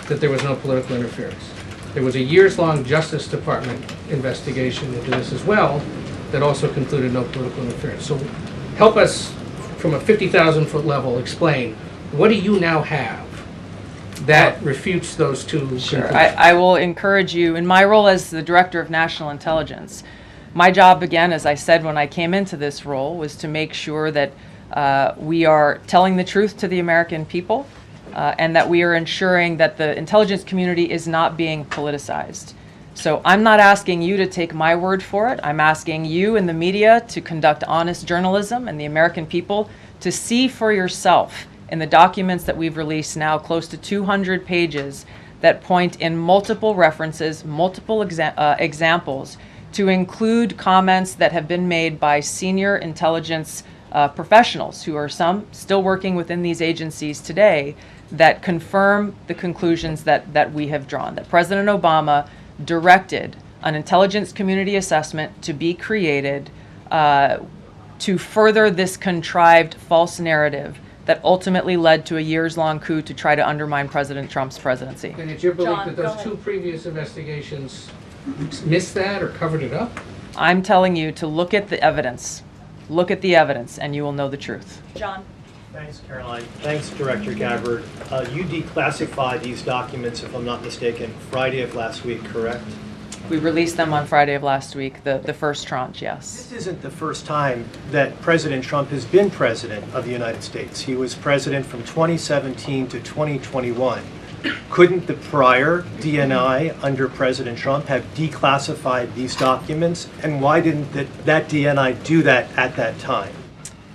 B: that there was no political interference. There was a years-long Justice Department investigation into this as well that also concluded no political interference. So help us, from a 50,000-foot level, explain, what do you now have that refutes those two?
I: Sure. I will encourage you, in my role as the Director of National Intelligence, my job, again, as I said when I came into this role, was to make sure that we are telling the truth to the American people, and that we are ensuring that the intelligence community is not being politicized. So I'm not asking you to take my word for it. I'm asking you in the media to conduct honest journalism and the American people to see for yourself in the documents that we've released now, close to 200 pages, that point in multiple references, multiple examples, to include comments that have been made by senior intelligence professionals, who are some still working within these agencies today, that confirm the conclusions that we have drawn, that President Obama directed an intelligence community assessment to be created to further this contrived false narrative that ultimately led to a years-long coup to try to undermine President Trump's presidency.
B: And it's your belief
E: John,
B: that those two previous investigations missed that or covered it up?
I: I'm telling you to look at the evidence. Look at the evidence and you will know the truth.
E: John.
K: Thanks, Caroline. Thanks, Director Gabbard. You declassified these documents, if I'm not mistaken, Friday of last week, correct?
I: We released them on Friday of last week, the first tranche, yes.
K: This isn't the first time that President Trump has been president of the United States. He was president from 2017 to 2021. Couldn't the prior DNI under President Trump have declassified these documents? And why didn't that DNI do that at that time?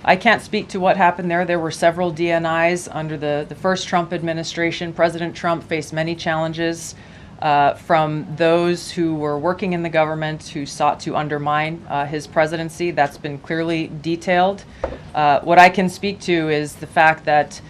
I: I can't speak to what happened there. There were several DNIs under the first Trump administration. President Trump faced many challenges from those who were working in the government who sought to undermine his presidency. That's been clearly detailed. What I can speak to is the fact that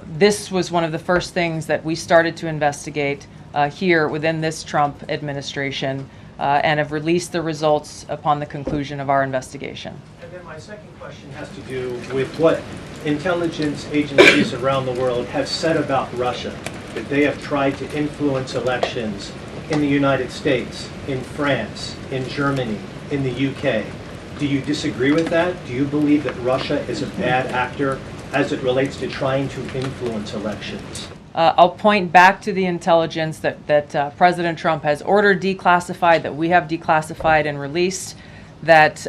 I: this was one of the first things that we started to investigate here within this Trump administration and have released the results upon the conclusion of our investigation.
K: And then my second question has to do with what intelligence agencies around the world have said about Russia, that they have tried to influence elections in the United States, in France, in Germany, in the UK. Do you disagree with that? Do you believe that Russia is a bad actor as it relates to trying to influence elections?
I: I'll point back to the intelligence that President Trump has ordered declassified, that we have declassified and released, that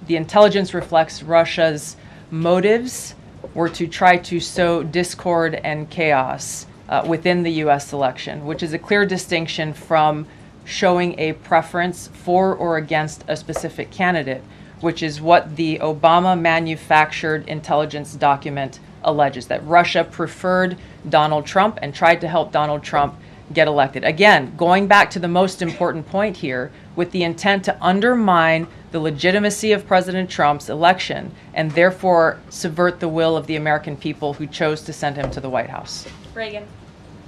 I: the intelligence reflects Russia's motives were to try to sow discord and chaos within the U.S. election, which is a clear distinction from showing a preference for or against a specific candidate. which is what the Obama manufactured intelligence document alleges, that Russia preferred Donald Trump and tried to help Donald Trump get elected. Again, going back to the most important point here, with the intent to undermine the legitimacy of President Trump's election and therefore subvert the will of the American people who chose to send him to the White House.
E: Reagan.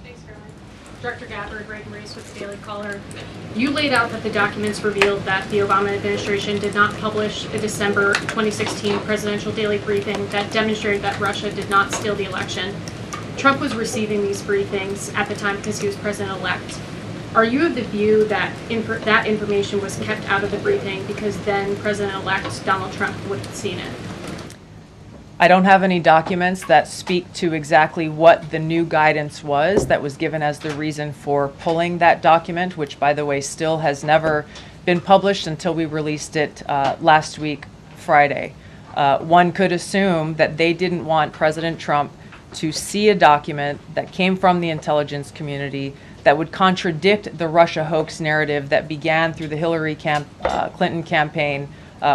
L: Thanks, Caroline. Director Gabbard, Reagan Race with the Daily Caller. You laid out that the documents revealed that the Obama administration did not publish a December 2016 presidential daily briefing that demonstrated that Russia did not steal the election. Trump was receiving these briefings at the time because he was president-elect. Are you of the view that that information was kept out of the briefing because then President-elect Donald Trump would have seen it?
I: I don't have any documents that speak to exactly what the new guidance was that was given as the reason for pulling that document, which, by the way, still has never been published until we released it last week, Friday. One could assume that they didn't want President Trump to see a document that came from the intelligence community that would contradict the Russia hoax narrative that began through the Hillary Clinton campaign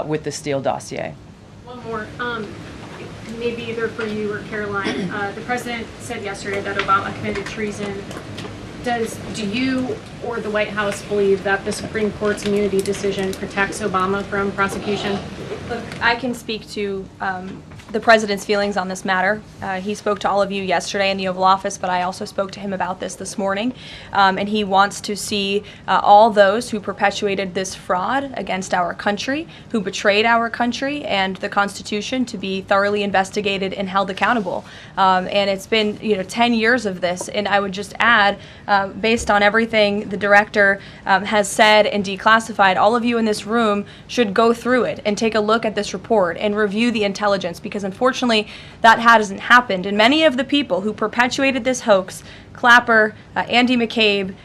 I: with the Steele dossier.
L: One more, maybe either for you or Caroline. The president said yesterday that Obama committed treason. Do you or the White House believe that the Supreme Court's immunity decision protects Obama from prosecution?
E: Look, I can speak to the president's feelings on this matter. He spoke to all of you yesterday in the Oval Office, but I also spoke to him about this morning. And he wants to see all those who perpetuated this fraud against our country, who betrayed our country and the Constitution, to be thoroughly investigated and held accountable. And it's been 10 years of this. And I would just add, based on everything the director has said and declassified, all of you in this room should go through it and take a look at this report and review the intelligence, because unfortunately that hasn't happened. And many of the people who perpetuated this hoax, Clapper, Andy McCabe,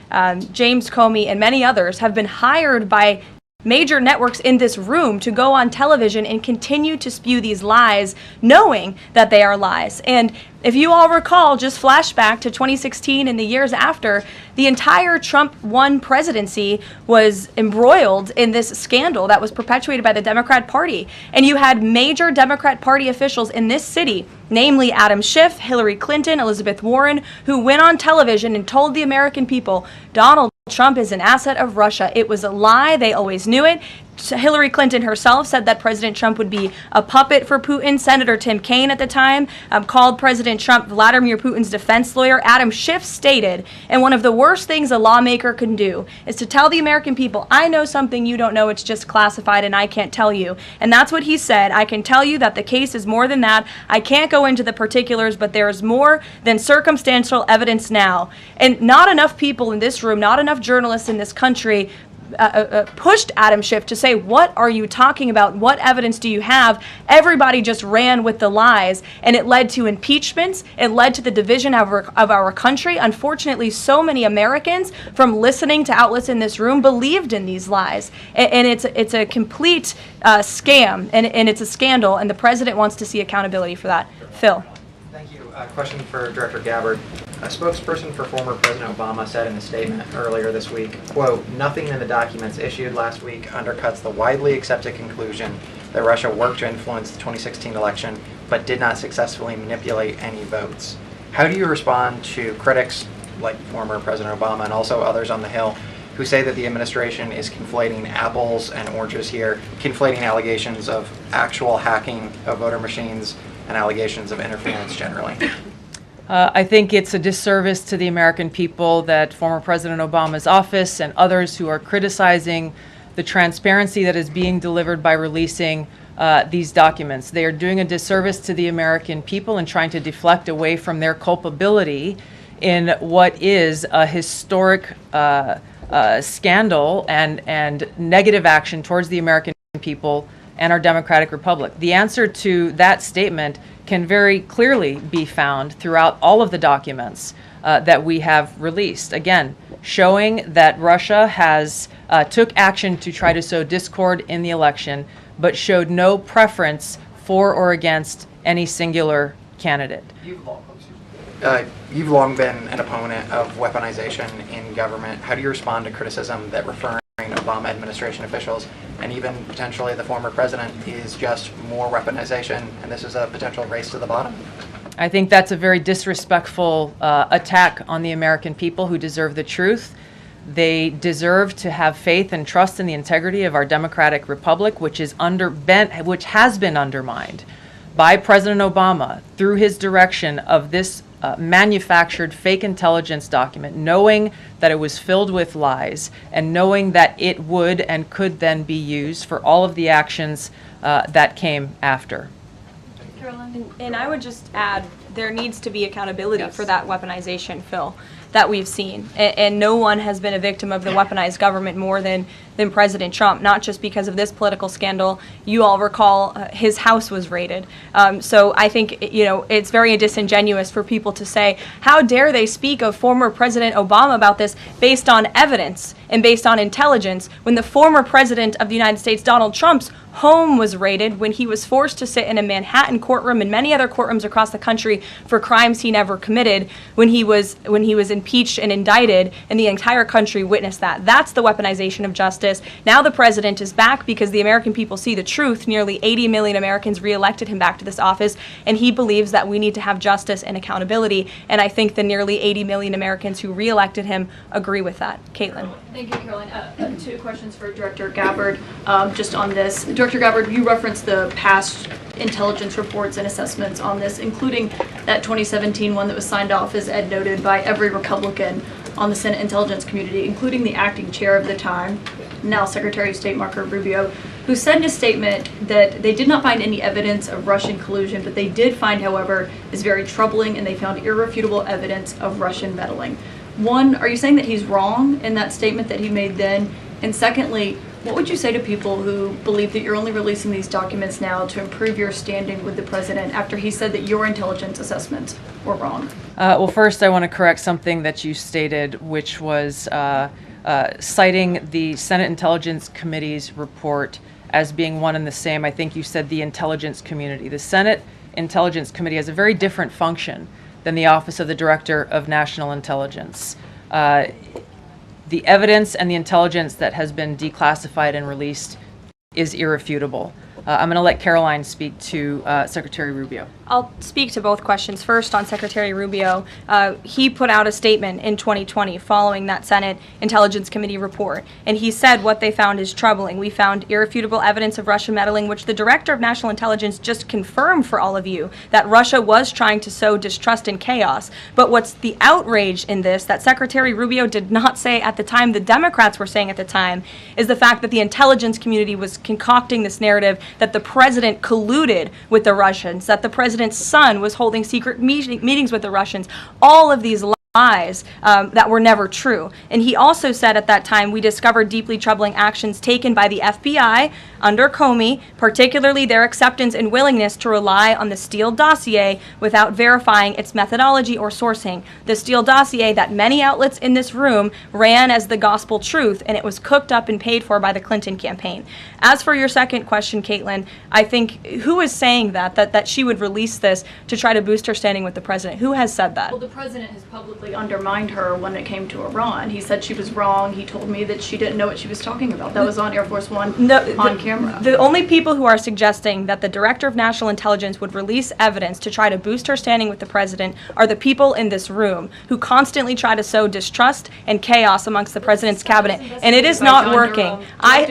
E: James Comey, and many others, have been hired by major networks in this room to go on television and continue to spew these lies, knowing that they are lies. And if you all recall, just flashback to 2016 and the years after, the entire Trump 1 presidency was embroiled in this scandal that was perpetuated by the Democrat Party. And you had major Democrat Party officials in this city, namely Adam Schiff, Hillary Clinton, Elizabeth Warren, who went on television and told the American people, Donald Trump is an asset of Russia. It was a lie. They always knew it. Hillary Clinton herself said that President Trump would be a puppet for Putin. Senator Tim Kaine at the time called President Trump Vladimir Putin's defense lawyer. Adam Schiff stated, and one of the worst things a lawmaker can do is to tell the American people, I know something you don't know, it's just classified and I can't tell you. And that's what he said. I can tell you that the case is more than that. I can't go into the particulars, but there is more than circumstantial evidence now. And not enough people in this room, not enough journalists in this country pushed Adam Schiff to say, what are you talking about? What evidence do you have? Everybody just ran with the lies, and it led to impeachments. It led to the division of our country. Unfortunately, so many Americans, from listening to outlets in this room, believed in these lies. And it's a complete scam, and it's a scandal, and the president wants to see accountability for that. Phil.
M: Thank you. Question for Director Gabbard. A spokesperson for former President Obama said in a statement earlier this week, quote, nothing in the documents issued last week undercuts the widely accepted conclusion that Russia worked to influence the 2016 election but did not successfully manipulate any votes. How do you respond to critics like former President Obama and also others on the Hill who say that the administration is conflating apples and oranges here, conflating allegations of actual hacking of voter machines and allegations of interference generally?
I: I think it's a disservice to the American people that former President Obama's office and others who are criticizing the transparency that is being delivered by releasing these documents. They are doing a disservice to the American people and trying to deflect away from their culpability in what is a historic scandal and negative action towards the American people and our democratic republic. The answer to that statement can very clearly be found throughout all of the documents that we have released. Again, showing that Russia has took action to try to sow discord in the election, but showed no preference for or against any singular candidate.
M: You've long been an opponent of weaponization in government. How do you respond to criticism that referring Obama administration officials, and even potentially the former president, is just more weaponization, and this is a potential race to the bottom?
I: I think that's a very disrespectful attack on the American people who deserve the truth. They deserve to have faith and trust in the integrity of our democratic republic, which has been undermined by President Obama through his direction of this manufactured fake intelligence document, knowing that it was filled with lies and knowing that it would and could then be used for all of the actions that came after.
E: And I would just add, there needs to be accountability for that weaponization, Phil, that we've seen. And no one has been a victim of the weaponized government more than President Trump, not just because of this political scandal. You all recall his house was raided. So I think, it's very disingenuous for people to say, how dare they speak of former President Obama about this based on evidence and based on intelligence, when the former President of the United States, Donald Trump's home was raided, when he was forced to sit in a Manhattan courtroom and many other courtrooms across the country for crimes he never committed, when he was impeached and indicted, and the entire country witnessed that. That's the weaponization of justice. Now the president is back because the American people see the truth. Nearly 80 million Americans reelected him back to this office, and he believes that we need to have justice and accountability. And I think the nearly 80 million Americans who reelected him agree with that. Caitlin.
J: Thank you, Caroline. Two questions for Director Gabbard just on this. Director Gabbard, you referenced the past intelligence reports and assessments on this, including that 2017 one that was signed off, as Ed noted, by every Republican on the Senate Intelligence Community, including the acting chair of the time, now Secretary of State Marco Rubio, who said in a statement that they did not find any evidence of Russian collusion, but they did find, however, is very troubling, and they found irrefutable evidence of Russian meddling. One, are you saying that he's wrong in that statement that he made then? And secondly, what would you say to people who believe that you're only releasing these documents now to improve your standing with the president after he said that your intelligence assessments were wrong?
I: Well, first I want to correct something that you stated, which was citing the Senate Intelligence Committee's report as being one and the same. I think you said the intelligence community. The Senate Intelligence Committee has a very different function than the Office of the Director of National Intelligence. The evidence and the intelligence that has been declassified and released is irrefutable. I'm going to let Caroline speak to Secretary Rubio.
E: I'll speak to both questions. First, on Secretary Rubio, he put out a statement in 2020 following that Senate Intelligence Committee report, and he said what they found is troubling. We found irrefutable evidence of Russian meddling, which the Director of National Intelligence just confirmed for all of you, that Russia was trying to sow distrust and chaos. But what's the outrage in this that Secretary Rubio did not say at the time, the Democrats were saying at the time, is the fact that the intelligence community was concocting this narrative that the president colluded with the Russians, that the president's son was holding secret meetings with the Russians. All of these lies that were never true. And he also said at that time, we discovered deeply troubling actions taken by the FBI under Comey, particularly their acceptance and willingness to rely on the Steele dossier without verifying its methodology or sourcing. The Steele dossier that many outlets in this room ran as the gospel truth, and it was cooked up and paid for by the Clinton campaign. As for your second question, Caitlin, I think, who is saying that she would release this to try to boost her standing with the president? Who has said that?
J: Well, the president has publicly undermined her when it came to Iran. He said she was wrong. He told me that she didn't know what she was talking about. That was on Air Force One on camera.
E: The only people who are suggesting that the Director of National Intelligence would release evidence to try to boost her standing with the president are the people in this room who constantly try to sow distrust and chaos amongst the president's cabinet, and it is not working. I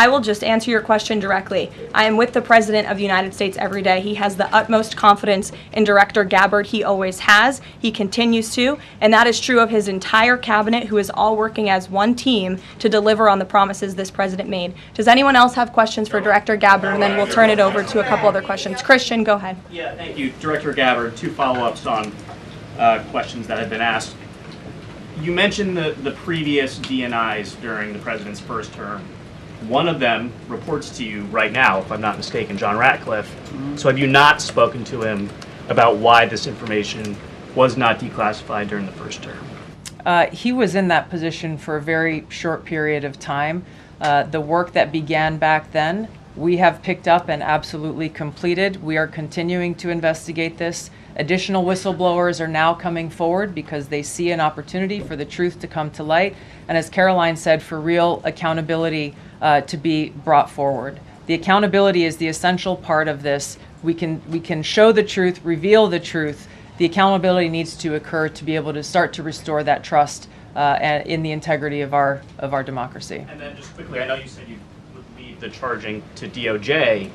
E: will just answer your question directly. I am with the President of the United States every day. He has the utmost confidence in Director Gabbard. He always has. He continues to, and that is true of his entire cabinet, who is all working as one team to deliver on the promises this president made. Does anyone else have questions for Director Gabbard? And then we'll turn it over to a couple other questions. Christian, go ahead.
N: Yeah, thank you. Director Gabbard, two follow-ups on questions that have been asked. You mentioned the previous DNIs during the president's first term. One of them reports to you right now, if I'm not mistaken, John Ratcliffe. So have you not spoken to him about why this information was not declassified during the first term?
I: He was in that position for a very short period of time. The work that began back then, we have picked up and absolutely completed. We are continuing to investigate this Additional whistleblowers are now coming forward because they see an opportunity for the truth to come to light, and as Caroline said, for real accountability to be brought forward. The accountability is the essential part of this. We can show the truth, reveal the truth. The accountability needs to occur to be able to start to restore that trust in the integrity of our democracy.
N: And then just quickly, I know you said you would leave the charging to DOJ,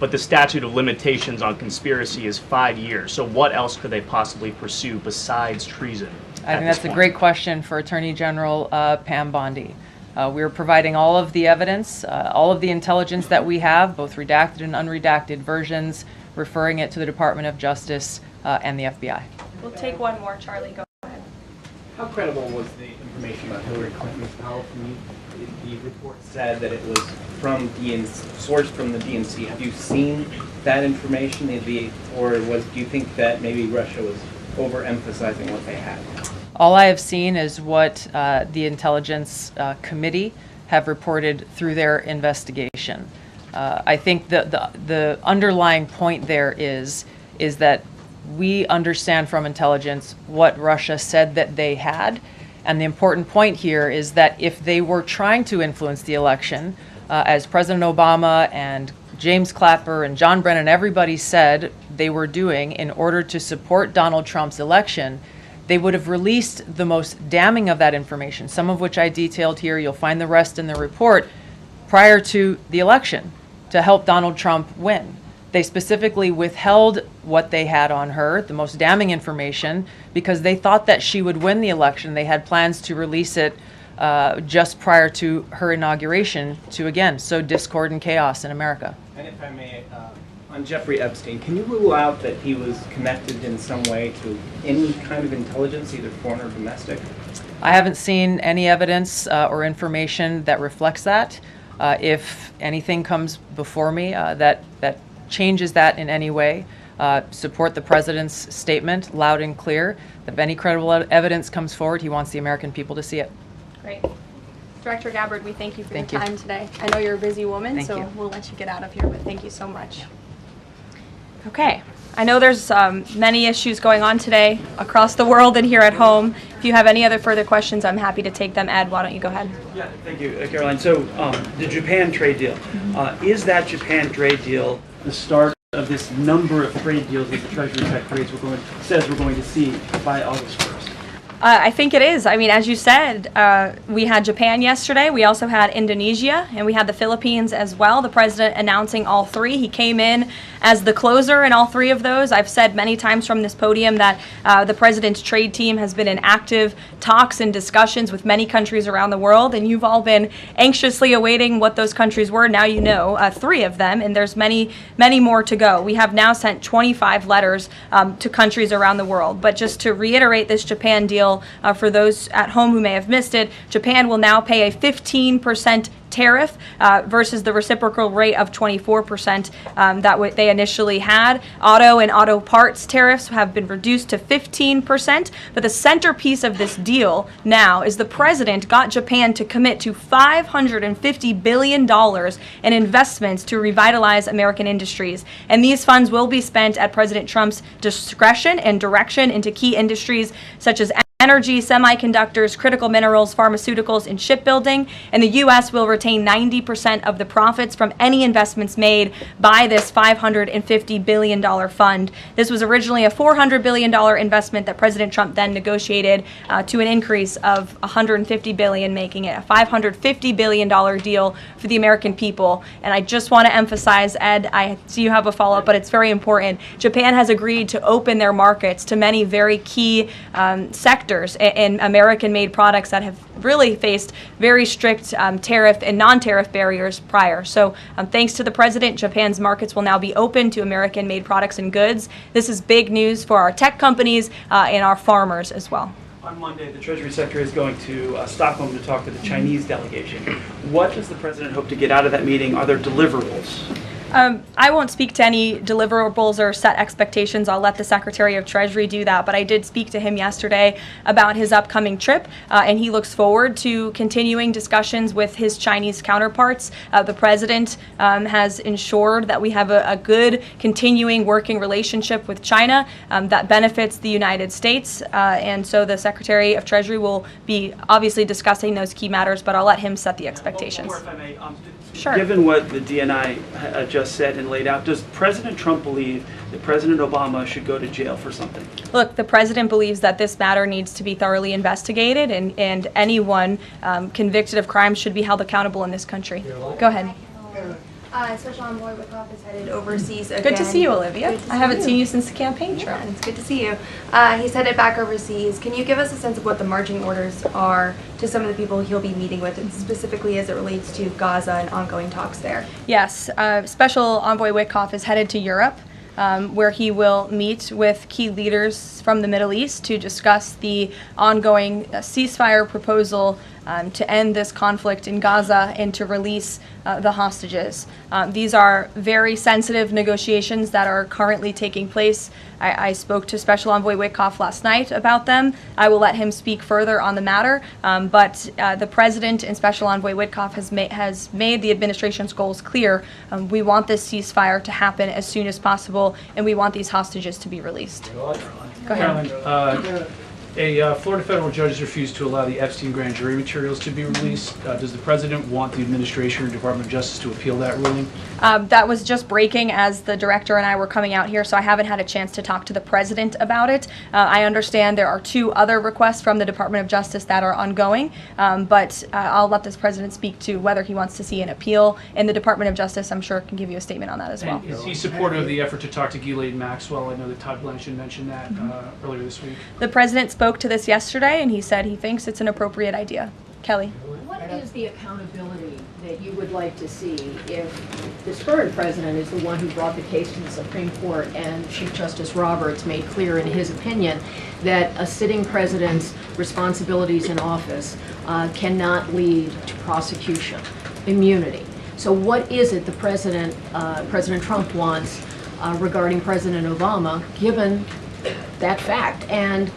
N: but the statute of limitations on conspiracy is 5 years. So what else could they possibly pursue besides treason?
I: I think that's a great question for Attorney General Pam Bondi. We're providing all of the evidence, all of the intelligence that we have, both redacted and unredacted versions, referring it to the Department of Justice and the FBI.
E: We'll take one more, Charlie. Go ahead.
O: How credible was the information about Hillary Clinton's power from you? The report said that it was from sourced from the DNC. Have you seen that information, or do you think that maybe Russia was overemphasizing what they had?
I: All I have seen is what the Intelligence Committee have reported through their investigation. I think the underlying point there is that we understand from intelligence what Russia said that they had. And the important point here is that if they were trying to influence the election, as President Obama and James Clapper and John Brennan, everybody said they were doing in order to support Donald Trump's election, they would have released the most damning of that information, some of which I detailed here. You'll find the rest in the report, prior to the election to help Donald Trump win. They specifically withheld what they had on her, the most damning information, because they thought that she would win the election. They had plans to release it just prior to her inauguration to, again, sow discord and chaos in America.
O: And if I may, on Jeffrey Epstein, can you rule out that he was connected in some way to any kind of intelligence, either foreign or domestic?
I: I haven't seen any evidence or information that reflects that. If anything comes before me that changes that in any way, support the president's statement loud and clear. If any credible evidence comes forward, he wants the American people to see it.
E: Great. Director Gabbard, we thank you for your time today. I know you're a busy woman, so we'll let you get out of here, but thank you so much. Okay. I know there's many issues going on today across the world and here at home. If you have any other further questions, I'm happy to take them. Ed, why don't you go ahead?
P: Yeah, thank you, Caroline. So the Japan trade deal, is that Japan trade deal the start of this number of trade deals that the Treasury Secretary says we're going to see by August 1st?
E: I think it is. I mean, as you said, we had Japan yesterday. We also had Indonesia, and we had the Philippines as well. The president announcing all three. He came in as the closer in all three of those. I've said many times from this podium that the president's trade team has been in active talks and discussions with many countries around the world, and you've all been anxiously awaiting what those countries were. Now you know three of them, and there's many, many more to go. We have now sent 25 letters to countries around the world. But just to reiterate this Japan deal, for those at home who may have missed it, Japan will now pay a 15% tariff versus the reciprocal rate of 24% that they initially had. Auto and auto parts tariffs have been reduced to 15%, but the centerpiece of this deal now is the president got Japan to commit to $550 billion in investments to revitalize American industries. And these funds will be spent at President Trump's discretion and direction into key industries such as energy, semiconductors, critical minerals, pharmaceuticals, and shipbuilding. And the U.S. will retain 90% of the profits from any investments made by this $550 billion fund. This was originally a $400 billion investment that President Trump then negotiated to an increase of $150 billion, making it a $550 billion deal for the American people. And I just want to emphasize, Ed, I see you have a follow-up, but it's very important. Japan has agreed to open their markets to many very key sectors and American-made products that have really faced very strict tariff and non-tariff barriers prior. So thanks to the president, Japan's markets will now be open to American-made products and goods. This is big news for our tech companies and our farmers as well.
P: On Monday, the Treasury Secretary is going to Stockholm to talk to the Chinese delegation. What does the president hope to get out of that meeting? Are there deliverables?
E: I won't speak to any deliverables or set expectations. I'll let the Secretary of Treasury do that. But I did speak to him yesterday about his upcoming trip, and he looks forward to continuing discussions with his Chinese counterparts. The President has ensured that we have a good continuing working relationship with China that benefits the United States. And so the Secretary of Treasury will be obviously discussing those key matters, but I'll let him set the expectations.
P: One more, if I may.
E: Sure.
P: Given what the DNI just said and laid out, does President Trump believe that President Obama should go to jail for something?
E: Look, the President believes that this matter needs to be thoroughly investigated, and anyone convicted of crimes should be held accountable in this country. Go ahead.
Q: Special Envoy Wickoff is headed overseas again.
E: Good to see you, Olivia. I haven't seen you since the campaign trail.
Q: Yeah, it's good to see you. He's headed back overseas. Can you give us a sense of what the marching orders are to some of the people he'll be meeting with, and specifically as it relates to Gaza and ongoing talks there?
E: Yes, Special Envoy Wickoff is headed to Europe, where he will meet with key leaders from the Middle East to discuss the ongoing ceasefire proposal to end this conflict in Gaza and to release the hostages. These are very sensitive negotiations that are currently taking place. I spoke to Special Envoy Wickoff last night about them. I will let him speak further on the matter, but the President and Special Envoy Wickoff has made the administration's goals clear. We want this ceasefire to happen as soon as possible, and we want these hostages to be released. Go ahead.
C: Carolyn, a Florida federal judge has refused to allow the Epstein grand jury materials to be released. Does the President want the administration or Department of Justice to appeal that ruling?
E: That was just breaking as the director and I were coming out here, so I haven't had a chance to talk to the President about it. I understand there are 2 other requests from the Department of Justice that are ongoing, but I'll let this President speak to whether he wants to see an appeal, and the Department of Justice, I'm sure, can give you a statement on that as well.
C: And is he supportive of the effort to talk to Ghislaine Maxwell? I know that Todd Blanchard mentioned that earlier this week.
E: The President spoke to this yesterday, and he said he thinks it's an appropriate idea. Kelly.
R: What is the accountability that you would like to see if this current president is the one who brought the case to the Supreme Court and Chief Justice Roberts made clear in his opinion that a sitting president's responsibilities in office cannot lead to prosecution, immunity? So what is it the President Trump wants regarding President Obama, given that fact? And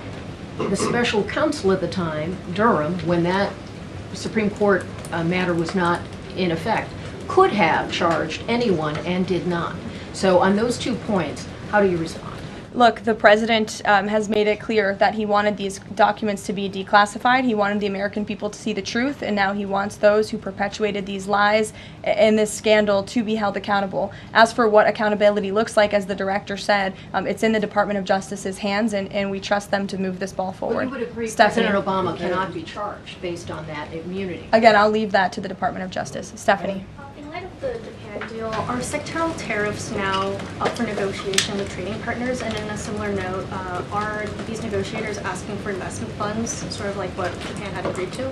R: the special counsel at the time, Durham, when that Supreme Court matter was not in effect, could have charged anyone and did not. So on those 2 points, how do you respond?
E: Look, the President has made it clear that he wanted these documents to be declassified. He wanted the American people to see the truth, and now he wants those who perpetuated these lies and this scandal to be held accountable. As for what accountability looks like, as the director said, it's in the Department of Justice's hands, and we trust them to move this ball forward.
R: Well, you would agree
E: Stephanie.
R: President Obama cannot be charged based on that immunity.
E: Again, I'll leave that to the Department of Justice. Stephanie.
L: In light of the Japan deal, are sectoral tariffs now up for negotiation with trading partners? And in a similar note, are these negotiators asking for investment funds, sort of like what Japan had agreed to?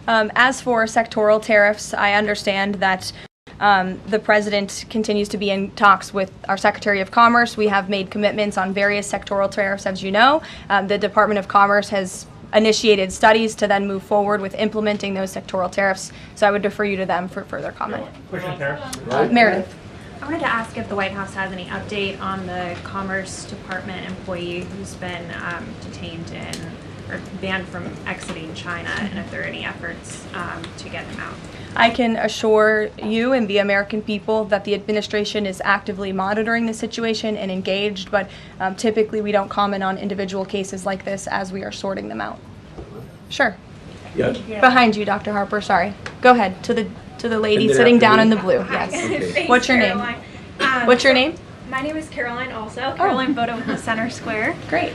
E: As for sectoral tariffs, I understand that the President continues to be in talks with our Secretary of Commerce. We have made commitments on various sectoral tariffs, as you know. The Department of Commerce has initiated studies to then move forward with implementing those sectoral tariffs. So I would defer you to them for further comment. Meredith.
S: I wanted to ask if the White House has any update on the Commerce Department employee who's been detained or banned from exiting China, and if there are any efforts to get him out.
E: I can assure you and the American people that the administration is actively monitoring the situation and engaged, but typically we don't comment on individual cases like this as we are sorting them out. Sure.
T: Yes.
E: Behind you, Dr. Harper, sorry. Go ahead, to the lady sitting down in the blue. Yes.
U: Thanks,
E: What's your name? What's your name?
U: My name is Caroline also. Caroline Boda with the Center Square.
E: Great.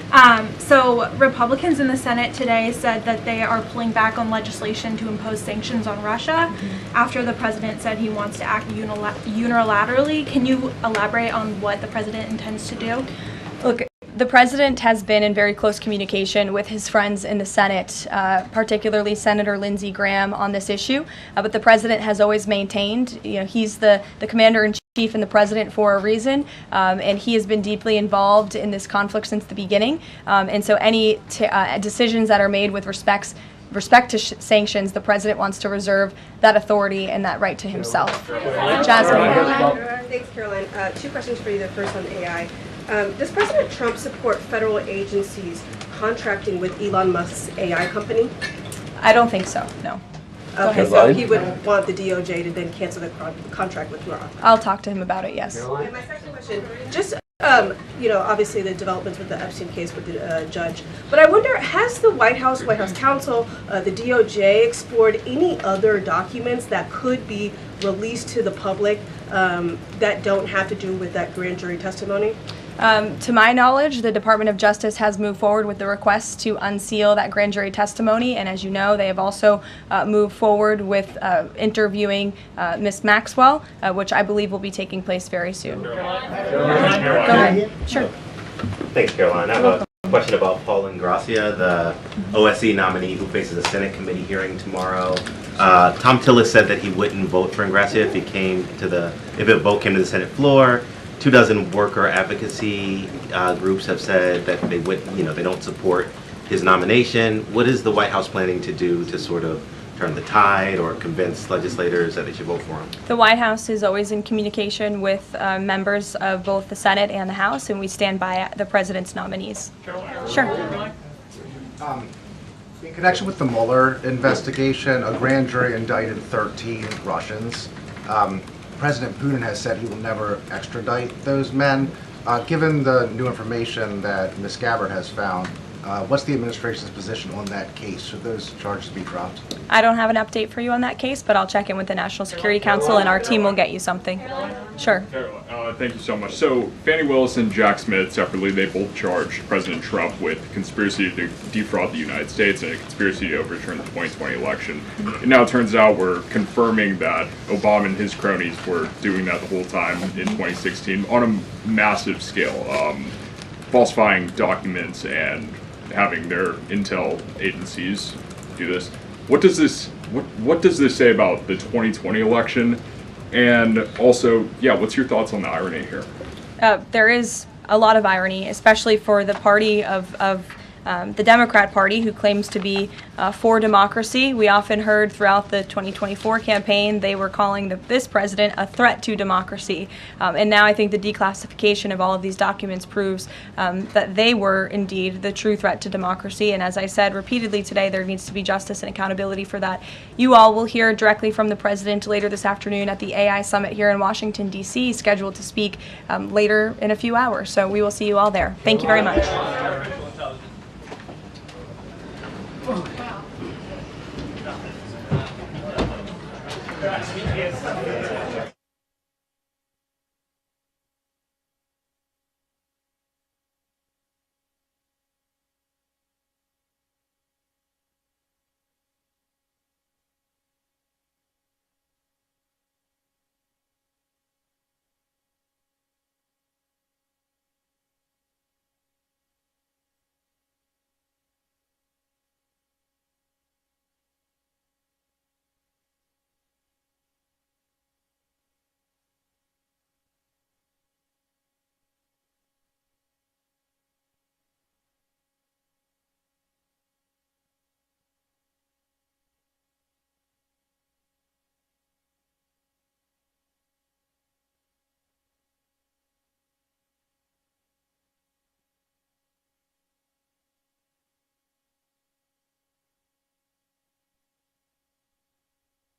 U: So Republicans in the Senate today said that they are pulling back on legislation to impose sanctions on Russia after the president said he wants to act unilaterally. Can you elaborate on what the president intends to do?
E: Look, the president has been in very close communication with his friends in the Senate, particularly Senator Lindsey Graham, on this issue. But the president has always maintained, he's the commander-in-chief and the president for a reason, and he has been deeply involved in this conflict since the beginning. And so any decisions that are made with respect respect to sanctions, the president wants to reserve that authority and that right to himself. Jasmine.
T: Thanks, Caroline. Two questions for you. The first on AI. Does President Trump support federal agencies contracting with Elon Musk's AI company?
E: I don't think so, no.
T: Okay, so he would want the DOJ to then cancel the contract with Grok.
E: I'll talk to him about it, yes.
T: And my second question, just, obviously the developments with the Epstein case with the judge, but I wonder, has the White House counsel, the DOJ explored any other documents that could be released to the public that don't have to do with that grand jury testimony?
E: To my knowledge, the Department of Justice has moved forward with the request to unseal that grand jury testimony, and as you know, they have also moved forward with interviewing Ms. Maxwell, which I believe will be taking place very soon. Go ahead. Sure.
H: Thanks, Caroline. I have a question about Paul Ingracia, the OSC nominee who faces a Senate committee hearing tomorrow. Tom Tillis said that he wouldn't vote for Ingracia if a vote came to the Senate floor. 24 worker advocacy groups have said that they don't support his nomination. What is the White House planning to do to sort of turn the tide or convince legislators that they should vote for him?
E: The White House is always in communication with members of both the Senate and the House, and we stand by the president's nominees. Sure.
V: In connection with the Mueller investigation, a grand jury indicted 13 Russians. President Putin has said he will never extradite those men. Given the new information that Ms. Gabbard has found, what's the administration's position on that case? Should those charges be dropped?
E: I don't have an update for you on that case, but I'll check in with the National Security Council and our team will get you something. Sure.
W: Thank you so much. So Fannie Willis and Jack Smith separately, they both charged President Trump with conspiracy to defraud the United States and a conspiracy to overturn the 2020 election. It now turns out we're confirming that Obama and his cronies were doing that the whole time in 2016 on a massive scale, falsifying documents and having their intel agencies do this. What does this say about the 2020 election? And also, what's your thoughts on the irony here?
E: There is a lot of irony, especially for the party of the Democrat Party, who claims to be for democracy. We often heard throughout the 2024 campaign they were calling this president a threat to democracy. And now I think the declassification of all of these documents proves that they were indeed the true threat to democracy. And as I said repeatedly today, there needs to be justice and accountability for that. You all will hear directly from the president later this afternoon at the AI Summit here in Washington, D.C., scheduled to speak later in a few hours. So we will see you all there. Thank you very much.
F: Wow.